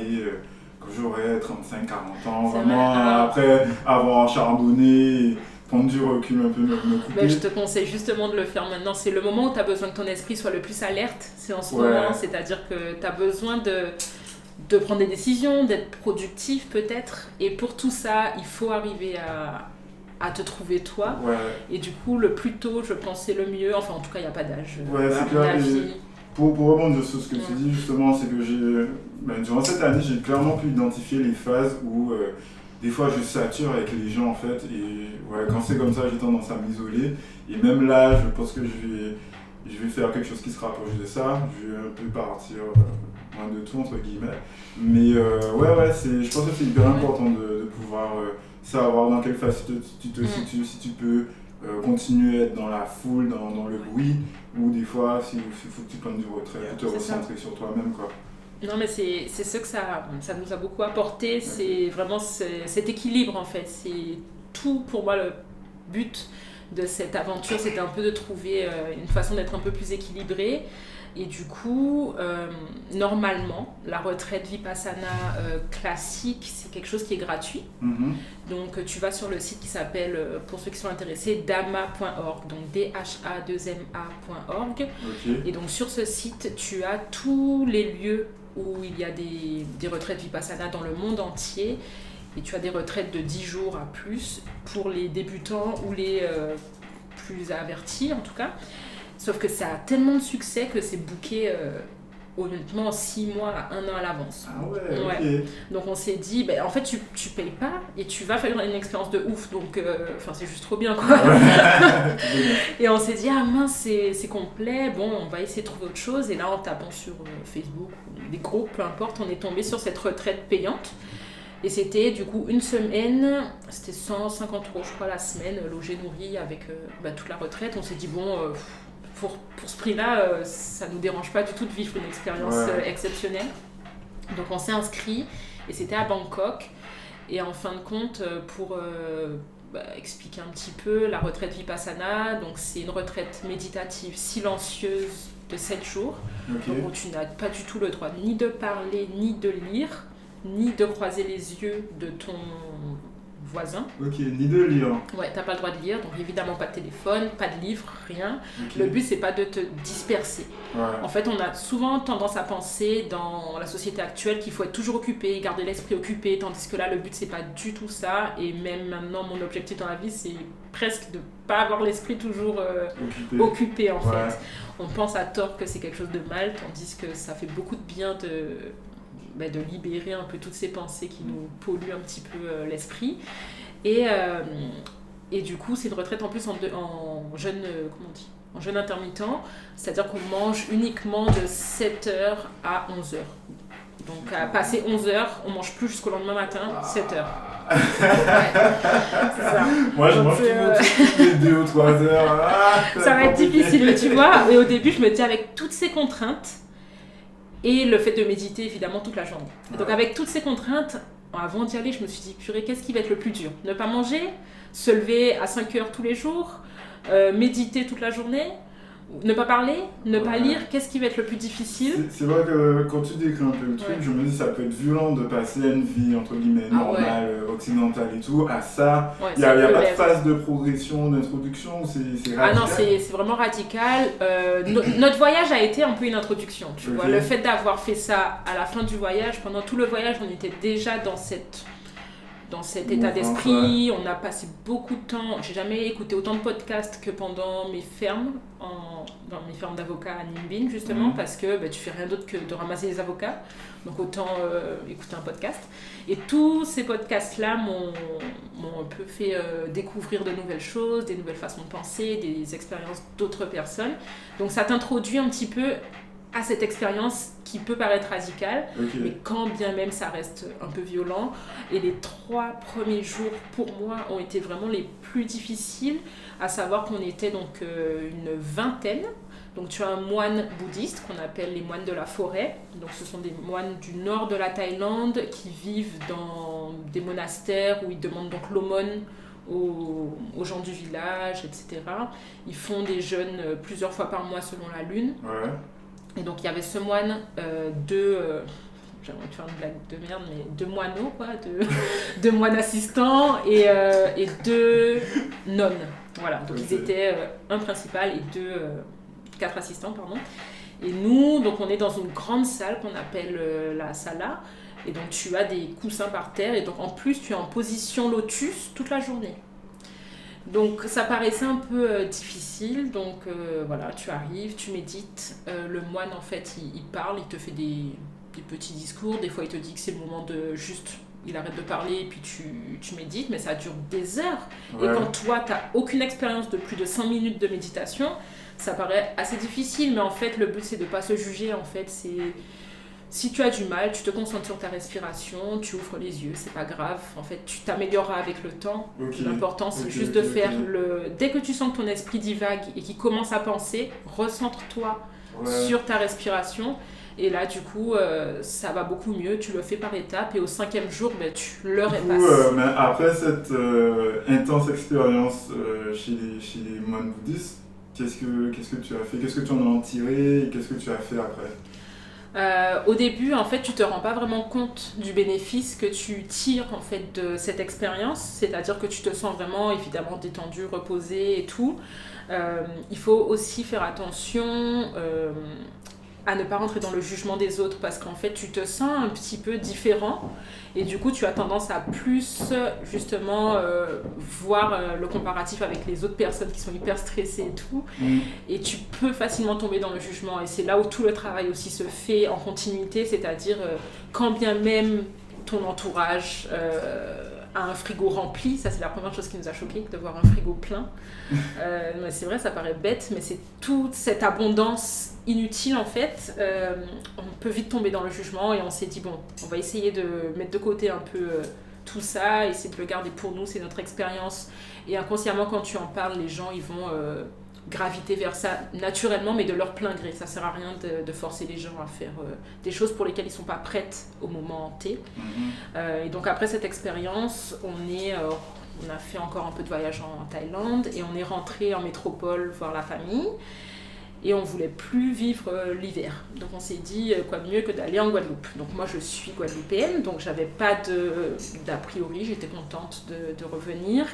quand j'aurais 35-40 ans, vraiment après avoir charbonné, prendre du recul un peu, me couper. Ben, je te conseille justement de le faire maintenant. C'est le moment où tu as besoin que ton esprit soit le plus alerte, c'est en ce moment, c'est-à-dire que tu as besoin de prendre des décisions, d'être productif peut-être. Et pour tout ça, il faut arriver à te trouver toi. Et du coup, le plus tôt, je pense, c'est le mieux. Enfin, en tout cas, il n'y a pas d'âge. C'est clair. Pour rebondir sur ce que tu dis, justement, c'est que durant cette année, j'ai clairement pu identifier les phases où des fois je sature avec les gens en fait. Et quand c'est comme ça, j'ai tendance à m'isoler. Et même là, je pense que je vais faire quelque chose qui se rapproche de ça. Je vais un peu partir loin de tout, entre guillemets. Mais je pense que c'est hyper important de pouvoir savoir dans quelle phase tu te situes, si tu peux continuer à être dans la foule, dans le bruit, ou des fois, il faut que tu prennes du retrait pour te recentrer sur toi-même, quoi. Non, mais c'est ce que ça nous a beaucoup apporté, c'est vraiment cet équilibre, en fait. C'est tout, pour moi, le but de cette aventure, c'était un peu de trouver une façon d'être un peu plus équilibré. Et du coup, normalement, la retraite Vipassana classique, c'est quelque chose qui est gratuit. Donc, tu vas sur le site qui s'appelle, pour ceux qui sont intéressés, dhamma.org, donc dhamma.org. Et donc, sur ce site, tu as tous les lieux où il y a des retraites Vipassana dans le monde entier. Et tu as des retraites de 10 jours à plus pour les débutants ou les plus avertis, en tout cas. Sauf que ça a tellement de succès que c'est booké honnêtement 6 mois à 1 an à l'avance. Ah ouais, ok. Donc on s'est dit, en fait tu payes pas et tu vas faire une expérience de ouf, donc c'est juste trop bien quoi. Et on s'est dit, ah mince, c'est complet, bon on va essayer de trouver autre chose. Et là en tapant sur Facebook, des groupes, peu importe, on est tombé sur cette retraite payante. Et c'était du coup une semaine, c'était 150 € je crois la semaine, logé, nourri avec toute la retraite. On s'est dit pour ce prix-là, ça nous dérange pas du tout de vivre une expérience exceptionnelle. Donc on s'est inscrit et c'était à Bangkok. Et en fin de compte, pour expliquer un petit peu, la retraite Vipassana, donc c'est une retraite méditative silencieuse de 7 jours. Okay. Donc où tu n'as pas du tout le droit ni de parler, ni de lire, ni de croiser les yeux de ton voisin. Ok, ni de lire. Ouais, t'as pas le droit de lire, donc évidemment pas de téléphone, pas de livre, rien. Okay. Le but c'est pas de te disperser. Ouais. En fait, on a souvent tendance à penser dans la société actuelle qu'il faut être toujours occupé, garder l'esprit occupé, tandis que là le but c'est pas du tout ça. Et même maintenant mon objectif dans la vie c'est presque de pas avoir l'esprit toujours occupé en fait. On pense à tort que c'est quelque chose de mal, tandis que ça fait beaucoup de bien de libérer un peu toutes ces pensées qui nous polluent un petit peu l'esprit. Et du coup, c'est une retraite en plus en jeûne, en jeûne intermittent, c'est-à-dire qu'on mange uniquement de 7h à 11h. Donc à passer 11h, on mange plus jusqu'au lendemain matin, 7h. Ouais, c'est ça. Moi, je mange toutes les 2 ou 3 heures. Ça va être difficile, mais tu vois. Et au début, je me dis, avec toutes ces contraintes, et le fait de méditer évidemment toute la journée. Ouais. Donc avec toutes ces contraintes, avant d'y aller, je me suis dit, purée, qu'est-ce qui va être le plus dur ? Ne pas manger, se lever à 5h tous les jours, méditer toute la journée, ne pas parler, ne pas lire, qu'est-ce qui va être le plus difficile ? C'est vrai que quand tu décris un peu le truc, je me dis ça peut être violent de passer à une vie entre guillemets normale, occidentale et tout, à ça. Il n'y a pas de phase de progression, d'introduction, c'est radical. Ah non, c'est vraiment radical. Notre voyage a été un peu une introduction, tu vois. Le fait d'avoir fait ça à la fin du voyage, pendant tout le voyage, on était déjà dans cet état d'esprit. On a passé beaucoup de temps. J'ai jamais écouté autant de podcasts que pendant mes fermes, dans mes fermes d'avocats à Ninh Binh, justement, parce que tu fais rien d'autre que de ramasser les avocats. Donc autant écouter un podcast. Et tous ces podcasts-là m'ont un peu fait découvrir de nouvelles choses, des nouvelles façons de penser, des expériences d'autres personnes. Donc ça t'introduit un petit peu à cette expérience qui peut paraître radicale, mais quand bien même ça reste un peu violent. Et les 3 premiers jours pour moi ont été vraiment les plus difficiles, à savoir qu'on était donc une vingtaine. Donc tu as un moine bouddhiste qu'on appelle les moines de la forêt. Donc ce sont des moines du nord de la Thaïlande qui vivent dans des monastères où ils demandent donc l'aumône aux gens du village, etc. Ils font des jeûnes plusieurs fois par mois selon la lune. Ouais. Et donc il y avait ce moine, j'aimerais te faire une blague de merde, mais 2 moineaux, quoi, 2 moines assistants et 2 nonnes. Voilà, donc ils étaient un principal et 4 assistants, pardon. Et nous, donc on est dans une grande salle qu'on appelle la sala, et donc tu as des coussins par terre, et donc en plus tu es en position lotus toute la journée. Donc ça paraissait un peu difficile, donc voilà, tu arrives, tu médites, le moine en fait il parle, il te fait des petits discours, des fois il te dit que c'est le moment de juste, il arrête de parler et puis tu médites, mais ça dure des heures. Ouais. Et quand toi t'as aucune expérience de plus de 5 minutes de méditation, ça paraît assez difficile, mais en fait le but c'est de pas se juger, en fait c'est... Si tu as du mal, tu te concentres sur ta respiration, tu ouvres les yeux, c'est pas grave. En fait, tu t'amélioreras avec le temps. L'important, c'est juste de faire Dès que tu sens que ton esprit divague et qu'il commence à penser, recentre-toi sur ta respiration. Et là, du coup, ça va beaucoup mieux. Tu le fais par étapes et au 5e jour, tu le repasses. Mais après cette intense expérience chez les moines bouddhistes, qu'est-ce que tu as fait ? Qu'est-ce que tu en as tiré et qu'est-ce que tu as fait après ? Au début, en fait, tu te rends pas vraiment compte du bénéfice que tu tires en fait de cette expérience, c'est-à-dire que tu te sens vraiment évidemment détendu, reposé et tout. Il faut aussi faire attention à ne pas rentrer dans le jugement des autres parce qu'en fait tu te sens un petit peu différent et du coup tu as tendance à plus justement voir le comparatif avec les autres personnes qui sont hyper stressées et tout et tu peux facilement tomber dans le jugement et c'est là où tout le travail aussi se fait en continuité, c'est-à-dire quand bien même ton entourage a un frigo rempli, ça c'est la première chose qui nous a choqué, de voir un frigo plein. Mais c'est vrai, ça paraît bête, mais c'est toute cette abondance inutile en fait. On peut vite tomber dans le jugement et on s'est dit bon, on va essayer de mettre de côté un peu tout ça, essayer de le garder pour nous, c'est notre expérience. Et inconsciemment, quand tu en parles, les gens ils vont graviter vers ça naturellement, mais de leur plein gré. Ça sert à rien de forcer les gens à faire des choses pour lesquelles ils sont pas prêtes au moment T. Et donc après cette expérience, on a fait encore un peu de voyage en Thaïlande et on est rentré en métropole voir la famille. Et on voulait plus vivre l'hiver. Donc on s'est dit quoi de mieux que d'aller en Guadeloupe. Donc moi je suis guadeloupéenne, donc j'avais pas d'a priori, j'étais contente de revenir.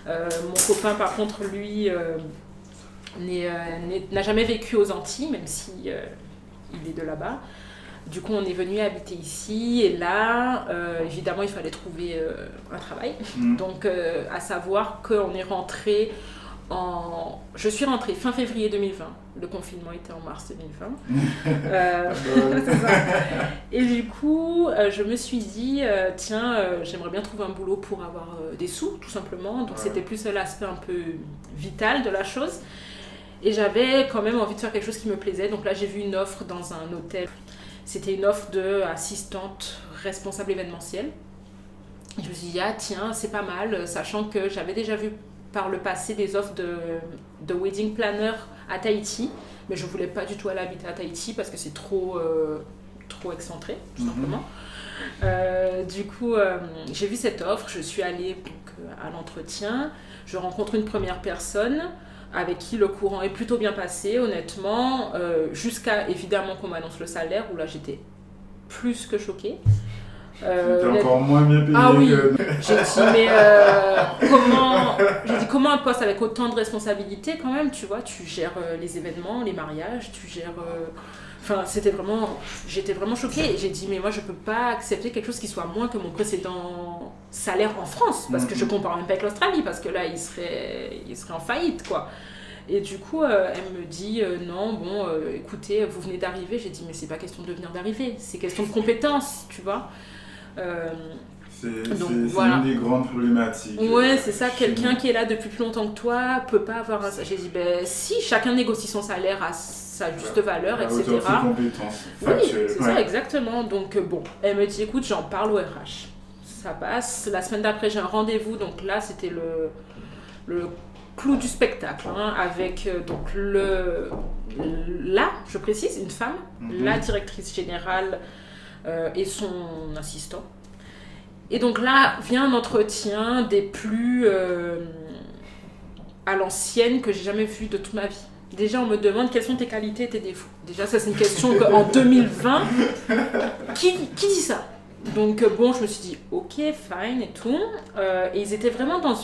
Mon copain par contre lui n'a jamais vécu aux Antilles, même si il est de là-bas. Du coup, on est venu habiter ici et là, évidemment, il fallait trouver un travail. Donc, à savoir qu'on est rentré Je suis rentrée fin février 2020. Le confinement était en mars 2020. C'est ça. Et du coup, je me suis dit, j'aimerais bien trouver un boulot pour avoir des sous, tout simplement. Donc, c'était plus l'aspect un peu vital de la chose. Et j'avais quand même envie de faire quelque chose qui me plaisait. Donc là, j'ai vu une offre dans un hôtel. C'était une offre d'assistante responsable événementielle. Et je me suis dit, c'est pas mal, sachant que j'avais déjà vu par le passé des offres de wedding planner à Tahiti. Mais je voulais pas du tout aller habiter à Tahiti parce que c'est trop excentré, tout simplement. Du coup, j'ai vu cette offre, je suis allée à l'entretien. Je rencontre une première personne avec qui le courant est plutôt bien passé, honnêtement, jusqu'à évidemment qu'on m'annonce le salaire, où là j'étais plus que choquée. C'était encore moins bien payé. Ah oui, j'ai dit, mais comment un poste avec autant de responsabilités quand même, tu vois, tu gères les événements, les mariages, tu gères... j'étais vraiment choquée et j'ai dit mais moi je peux pas accepter quelque chose qui soit moins que mon précédent salaire en France parce que je compare même pas avec l'Australie parce que là il serait en faillite quoi. Et du coup elle me dit écoutez vous venez d'arriver. J'ai dit mais c'est pas question de venir d'arriver, c'est question de compétences, tu vois. C'est une des grandes problématiques. Ouais, c'est ça, quelqu'un qui est là depuis plus longtemps que toi peut pas avoir un... J'ai dit si chacun négocie son salaire à sa juste valeur, etc. Oui, c'est ça, exactement. Donc elle me dit écoute, j'en parle au RH. Ça passe. La semaine d'après, j'ai un rendez-vous. Donc là, c'était le clou du spectacle, avec je précise, une femme, la directrice générale et son assistant. Et donc là, vient un entretien des plus à l'ancienne que j'ai jamais vu de toute ma vie. Déjà, on me demande quelles sont tes qualités et tes défauts. Déjà, ça, c'est une question qu'en 2020, qui dit ça ? Donc, je me suis dit, ok, fine et tout. Et ils étaient vraiment dans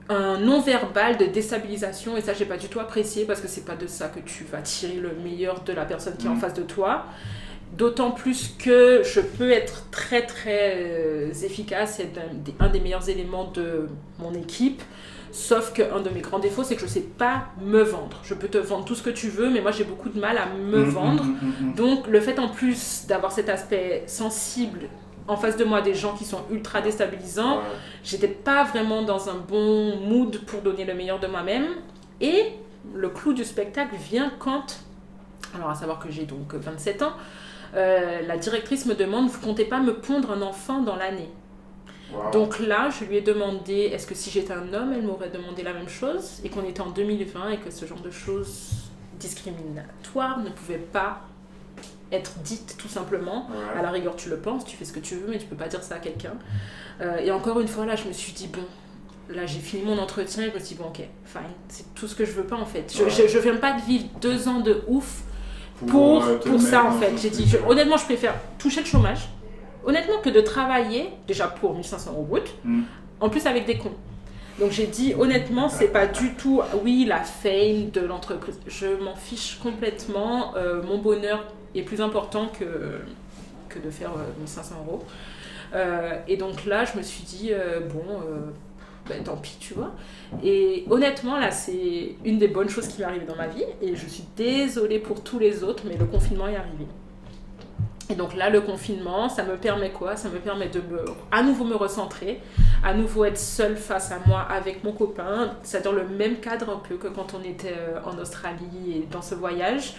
un non-verbal de déstabilisation. Et ça, j'ai pas du tout apprécié parce que c'est pas de ça que tu vas tirer le meilleur de la personne qui est en face de toi. D'autant plus que je peux être très très efficace et un des meilleurs éléments de mon équipe. Sauf qu'un de mes grands défauts, c'est que je ne sais pas me vendre. Je peux te vendre tout ce que tu veux, mais moi j'ai beaucoup de mal à me vendre. Donc le fait en plus d'avoir cet aspect sensible en face de moi, des gens qui sont ultra déstabilisants, j'étais pas vraiment dans un bon mood pour donner le meilleur de moi-même. Et le clou du spectacle vient quand, alors à savoir que j'ai donc 27 ans, la directrice me demande, vous comptez pas me pondre un enfant dans l'année? Wow. Donc là, je lui ai demandé, est-ce que si j'étais un homme, elle m'aurait demandé la même chose, et qu'on était en 2020 et que ce genre de choses discriminatoires ne pouvaient pas être dites tout simplement. À la rigueur, tu le penses, tu fais ce que tu veux, mais tu peux pas dire ça à quelqu'un. Et encore une fois, là, je me suis dit, là, j'ai fini mon entretien et je me suis dit, ok, fine, c'est tout ce que je veux pas en fait. Je viens pas de vivre 2 ans de ouf pour ça en fait. J'ai dit, honnêtement, je préfère toucher le chômage, honnêtement, que de travailler, déjà pour 1500 € brut, en plus avec des cons. Donc j'ai dit honnêtement, c'est pas du tout, oui, la fame de l'entreprise. Je m'en fiche complètement. Mon bonheur est plus important que de faire 1500 euros. Et donc là, je me suis dit, tant pis, tu vois. Et honnêtement, là, c'est une des bonnes choses qui m'est arrivée dans ma vie. Et je suis désolée pour tous les autres, mais le confinement est arrivé. Et donc là, le confinement, ça me permet quoi? Ça me permet de à nouveau me recentrer, à nouveau être seule face à moi avec mon copain. C'est dans le même cadre un peu que quand on était en Australie et dans ce voyage.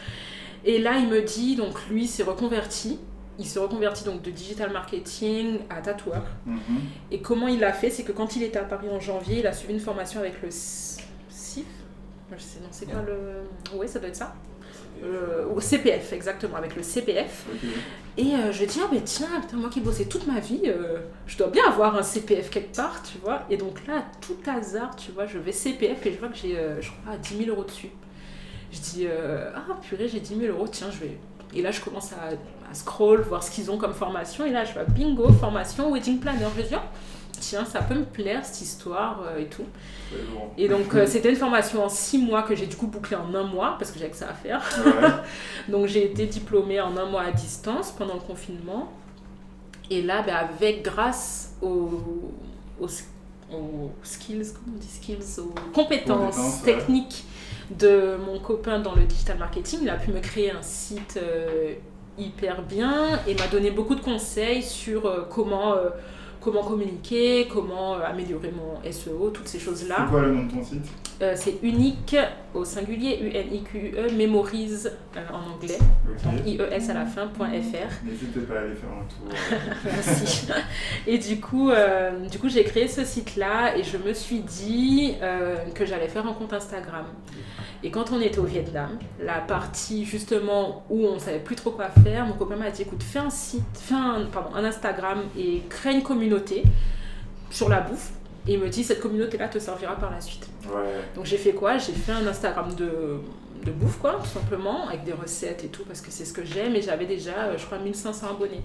Et là, il me dit, donc lui s'est reconverti. Il se reconvertit donc de digital marketing à tatoueur. Et comment il l'a fait, c'est que quand il était à Paris en janvier, il a suivi une formation avec le CIF. Je sais, non, c'est quoi le... Oui, ça doit être ça. Au CPF, exactement, avec le CPF. Et je dis, tiens, moi qui bossais toute ma vie, je dois bien avoir un CPF quelque part, tu vois. Et donc là, tout hasard, tu vois, je vais CPF et je vois que j'ai, je crois, 10 000 euros dessus. Je dis, purée, j'ai 10 000 euros, tiens, je vais... Et là, je commence à scroll, voir ce qu'ils ont comme formation. Et là, je vois bingo, formation, wedding planner. Je me dis, tiens, ça peut me plaire, cette histoire et tout. Et donc, c'était une formation en 6 mois que j'ai du coup bouclée en 1 mois, parce que j'avais que ça à faire. Ouais. Donc, j'ai été diplômée en 1 mois à distance pendant le confinement. Et là, grâce aux skills, comment on dit skills, aux compétences techniques de mon copain dans le digital marketing, il a pu me créer un site hyper bien et m'a donné beaucoup de conseils sur comment communiquer, comment améliorer mon SEO, toutes ces choses-là. C'est quoi le nom de ton site? C'est unique au singulier, UNIQUE, Memories en anglais, donc IES à la fin, .fr. N'hésitez pas à aller faire un tour. Merci. Et du coup, j'ai créé ce site-là et je me suis dit que j'allais faire un compte Instagram. Et quand on était au Vietnam, la partie justement où on ne savait plus trop quoi faire, mon copain m'a dit, écoute, fais un Instagram et crée une communauté sur la bouffe. Et il me dit, cette communauté-là te servira par la suite. Ouais. Donc j'ai fait quoi? J'ai fait un Instagram de bouffe, quoi, tout simplement, avec des recettes et tout, parce que c'est ce que j'aime. Et j'avais déjà, je crois, 1500 abonnés.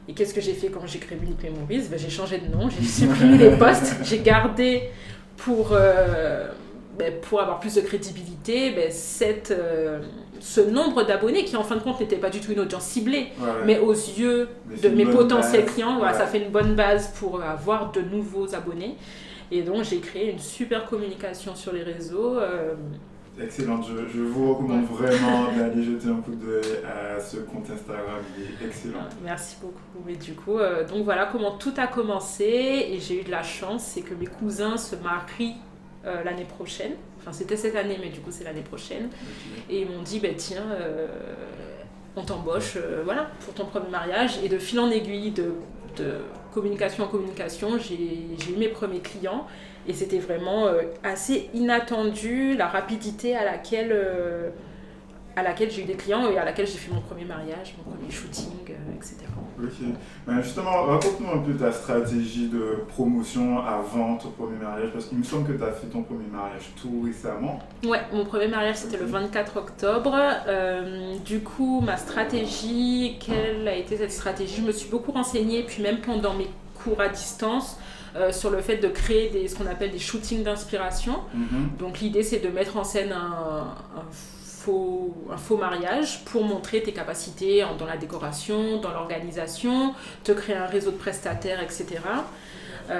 Et qu'est-ce que j'ai fait quand j'ai créé Unique Memories? J'ai changé de nom, j'ai supprimé les posts, j'ai gardé pour avoir plus de crédibilité, ce nombre d'abonnés qui en fin de compte n'était pas du tout une audience ciblée, mais aux yeux de mes potentiels clients, ça fait une bonne base pour avoir de nouveaux abonnés. Et donc j'ai créé une super communication sur les réseaux. Excellent, je vous recommande vraiment d'aller jeter un coup d'œil à ce compte Instagram, il est excellent. Merci beaucoup. Et du coup, donc voilà comment tout a commencé et j'ai eu de la chance, c'est que mes cousins se marient l'année prochaine. Enfin, c'était cette année, mais du coup, c'est l'année prochaine. Et ils m'ont dit, tiens, on t'embauche pour ton premier mariage. Et de fil en aiguille, de communication en communication, j'ai eu mes premiers clients. Et c'était vraiment assez inattendu, la rapidité à laquelle j'ai eu des clients et à laquelle j'ai fait mon premier mariage, mon premier shooting, etc. Ok. Justement, raconte-nous un peu ta stratégie de promotion avant ton premier mariage, parce qu'il me semble que tu as fait ton premier mariage tout récemment. Ouais, mon premier mariage c'était le 24 octobre. Du coup, ma stratégie, quelle a été cette stratégie? Je me suis beaucoup renseignée, puis même pendant mes cours à distance, sur le fait de créer ce qu'on appelle des shootings d'inspiration. Donc l'idée c'est de mettre en scène un faux mariage pour montrer tes capacités dans la décoration, dans l'organisation, te créer un réseau de prestataires, etc.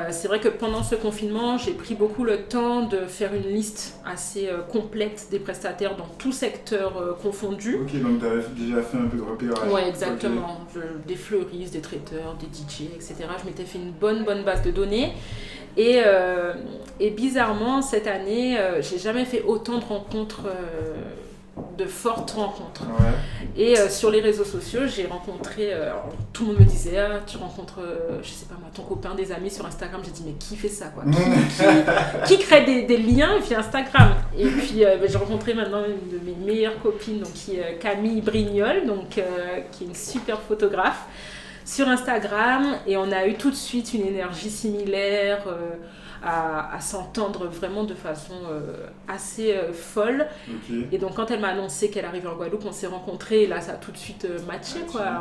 C'est vrai que pendant ce confinement, j'ai pris beaucoup le temps de faire une liste assez complète des prestataires dans tout secteur confondu. Ok, donc tu avais déjà fait un peu de repérage. Oui, exactement. Des fleuristes, des traiteurs, des DJ, etc. Je m'étais fait une bonne base de données. Et bizarrement, cette année, j'ai jamais fait autant de rencontres, de fortes rencontres. Et sur les réseaux sociaux, j'ai rencontré, tout le monde me disait, tu rencontres, je sais pas moi, ton copain, des amis sur Instagram. J'ai dit, mais qui fait ça, quoi? Qui crée des liens via Instagram? Et puis j'ai rencontré maintenant une de mes meilleures copines, donc, qui est Camille Brignol, donc, qui est une super photographe, sur Instagram, et on a eu tout de suite une énergie similaire. à s'entendre vraiment de façon assez folle. Et donc quand elle m'a annoncé qu'elle arrivait en Guadeloupe, on s'est rencontrés et là ça a tout de suite matché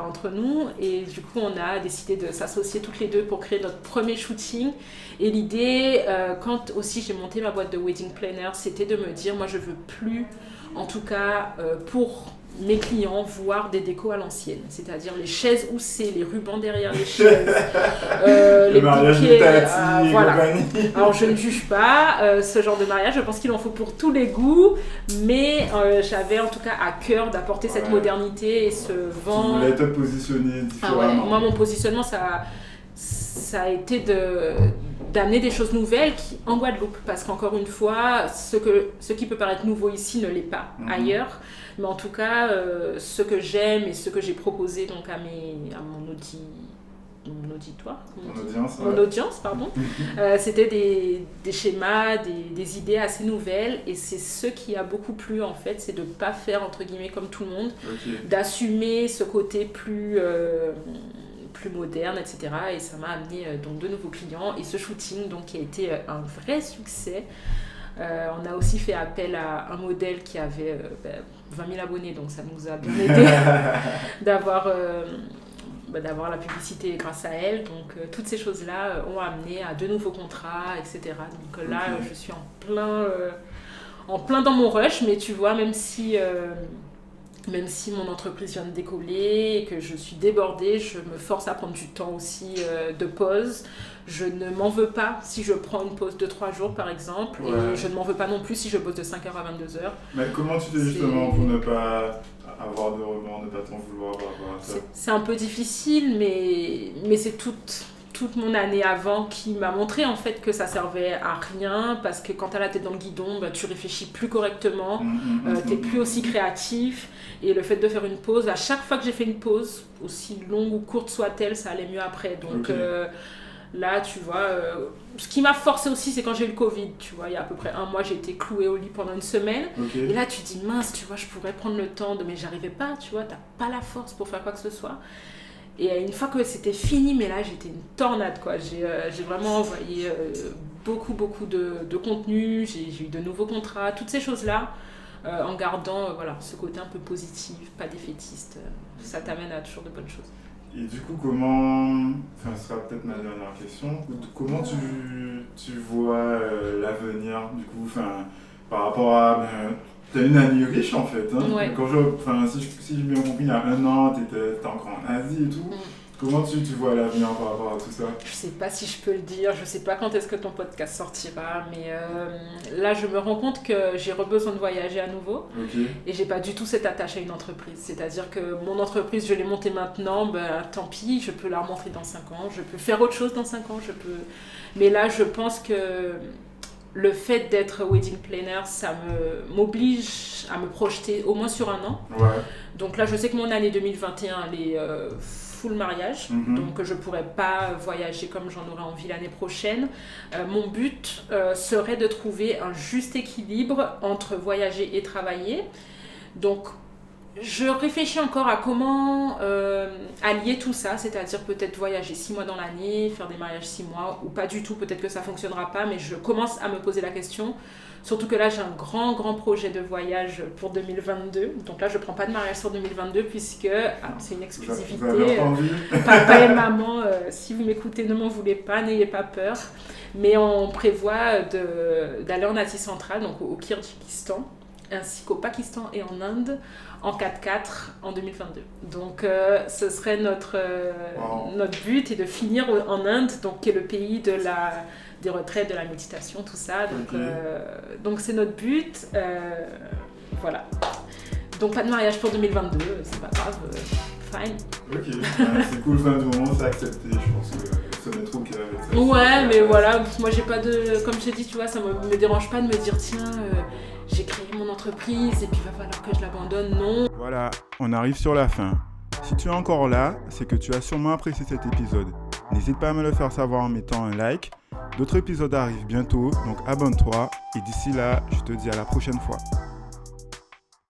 entre nous. Et du coup on a décidé de s'associer toutes les deux pour créer notre premier shooting. Et l'idée, quand aussi j'ai monté ma boîte de wedding planner, c'était de me dire, moi je veux plus, en tout cas pour mes clients, voir des décos à l'ancienne, c'est-à-dire les chaises houssées, les rubans derrière les chaises, les bouquets, voilà. Alors je ne juge pas ce genre de mariage, je pense qu'il en faut pour tous les goûts, mais j'avais en tout cas à cœur d'apporter cette modernité et ce vent. Tu voulais te positionner différemment. Moi mon positionnement ça a été d'amener des choses nouvelles en Guadeloupe, parce qu'encore une fois, ce qui peut paraître nouveau ici ne l'est pas ailleurs. Mais en tout cas, ce que j'aime et ce que j'ai proposé donc à mon auditoire, mon audience, pardon, c'était des schémas, des idées assez nouvelles, et c'est ce qui a beaucoup plu en fait, c'est de ne pas faire entre guillemets comme tout le monde, d'assumer ce côté plus moderne, etc. Et ça m'a amené donc de nouveaux clients, et ce shooting donc qui a été un vrai succès. On a aussi fait appel à un modèle qui avait 20 000 abonnés, donc ça nous a bien aidé d'avoir la publicité grâce à elle. Donc toutes ces choses-là ont amené à de nouveaux contrats, etc. Donc là, je suis en plein dans mon rush, mais tu vois, même si mon entreprise vient de décoller et que je suis débordée, je me force à prendre du temps aussi de pause. Je ne m'en veux pas si je prends une pause de 3 jours par exemple, et je ne m'en veux pas non plus si je bosse de 5h à 22h. Mais comment tu fais justement pour ne pas avoir de remords, ne pas t'en vouloir par rapport à ça? C'est un peu difficile, mais c'est toute mon année avant qui m'a montré en fait que ça servait à rien, parce que quand tu as la tête dans le guidon, tu réfléchis plus correctement, tu n'es plus aussi créatif, et le fait de faire une pause, à chaque fois que j'ai fait une pause, aussi longue ou courte soit-elle, ça allait mieux après. Donc là, tu vois, ce qui m'a forcé aussi, c'est quand j'ai eu le Covid, tu vois, il y a à peu près 1 mois, j'ai été clouée au lit pendant une semaine, et là tu te dis mince, tu vois, je pourrais prendre le temps mais j'arrivais pas, tu vois, t'as pas la force pour faire quoi que ce soit. Et une fois que c'était fini, mais là j'étais une tornade quoi, j'ai vraiment envoyé beaucoup de contenu, j'ai eu de nouveaux contrats, toutes ces choses-là, en gardant ce côté un peu positif, pas défaitiste, ça t'amène à toujours de bonnes choses. Et du coup, ce sera peut-être ma dernière question, comment tu vois l'avenir du coup, par rapport à... T'as une année riche en fait, hein. Ouais. Si j'ai bien compris, il y a 1 an, t'étais encore en Asie et tout. Comment tu vois l'avenir par rapport à tout ça? Je sais pas si je peux le dire, je sais pas quand est-ce que ton podcast sortira, mais là je me rends compte que j'ai besoin de voyager à nouveau, et j'ai pas du tout cette attache à une entreprise. C'est-à-dire que mon entreprise, je l'ai montée maintenant, tant pis, je peux la remontrer dans 5 ans, je peux faire autre chose dans 5 ans, mais là je pense que le fait d'être wedding planner, ça m'oblige à me projeter au moins sur 1 an. Donc là je sais que mon année 2021 elle est full mariage, donc je pourrais pas voyager comme j'en aurais envie l'année prochaine. Mon but serait de trouver un juste équilibre entre voyager et travailler. Donc je réfléchis encore à comment allier tout ça, c'est-à-dire peut-être voyager 6 mois dans l'année, faire des mariages 6 mois, ou pas du tout, peut-être que ça fonctionnera pas, mais je commence à me poser la question. Surtout que là, j'ai un grand projet de voyage pour 2022. Donc là, je ne prends pas de mariage sur 2022 puisque c'est une exclusivité. Papa et maman, si vous m'écoutez, ne m'en voulez pas, n'ayez pas peur. Mais on prévoit d'aller en Asie centrale, donc au Kyrgyzstan, ainsi qu'au Pakistan et en Inde, en 4x4 en 2022. Donc ce serait notre but, et de finir en Inde, donc, qui est le pays des retraites, de la méditation, tout ça. Donc c'est notre but. Voilà. Donc pas de mariage pour 2022, c'est pas grave. Fine. C'est cool, fin du moment, c'est accepté. Je pense que ça met trop qu'avec ça. Ouais, mais voilà, moi j'ai pas de... Comme je t'ai dit, tu vois, ça me dérange pas de me dire, tiens... j'ai créé mon entreprise et puis il va falloir que je l'abandonne, non. Voilà, on arrive sur la fin. Si tu es encore là, c'est que tu as sûrement apprécié cet épisode. N'hésite pas à me le faire savoir en mettant un like. D'autres épisodes arrivent bientôt, donc abonne-toi. Et d'ici là, je te dis à la prochaine fois.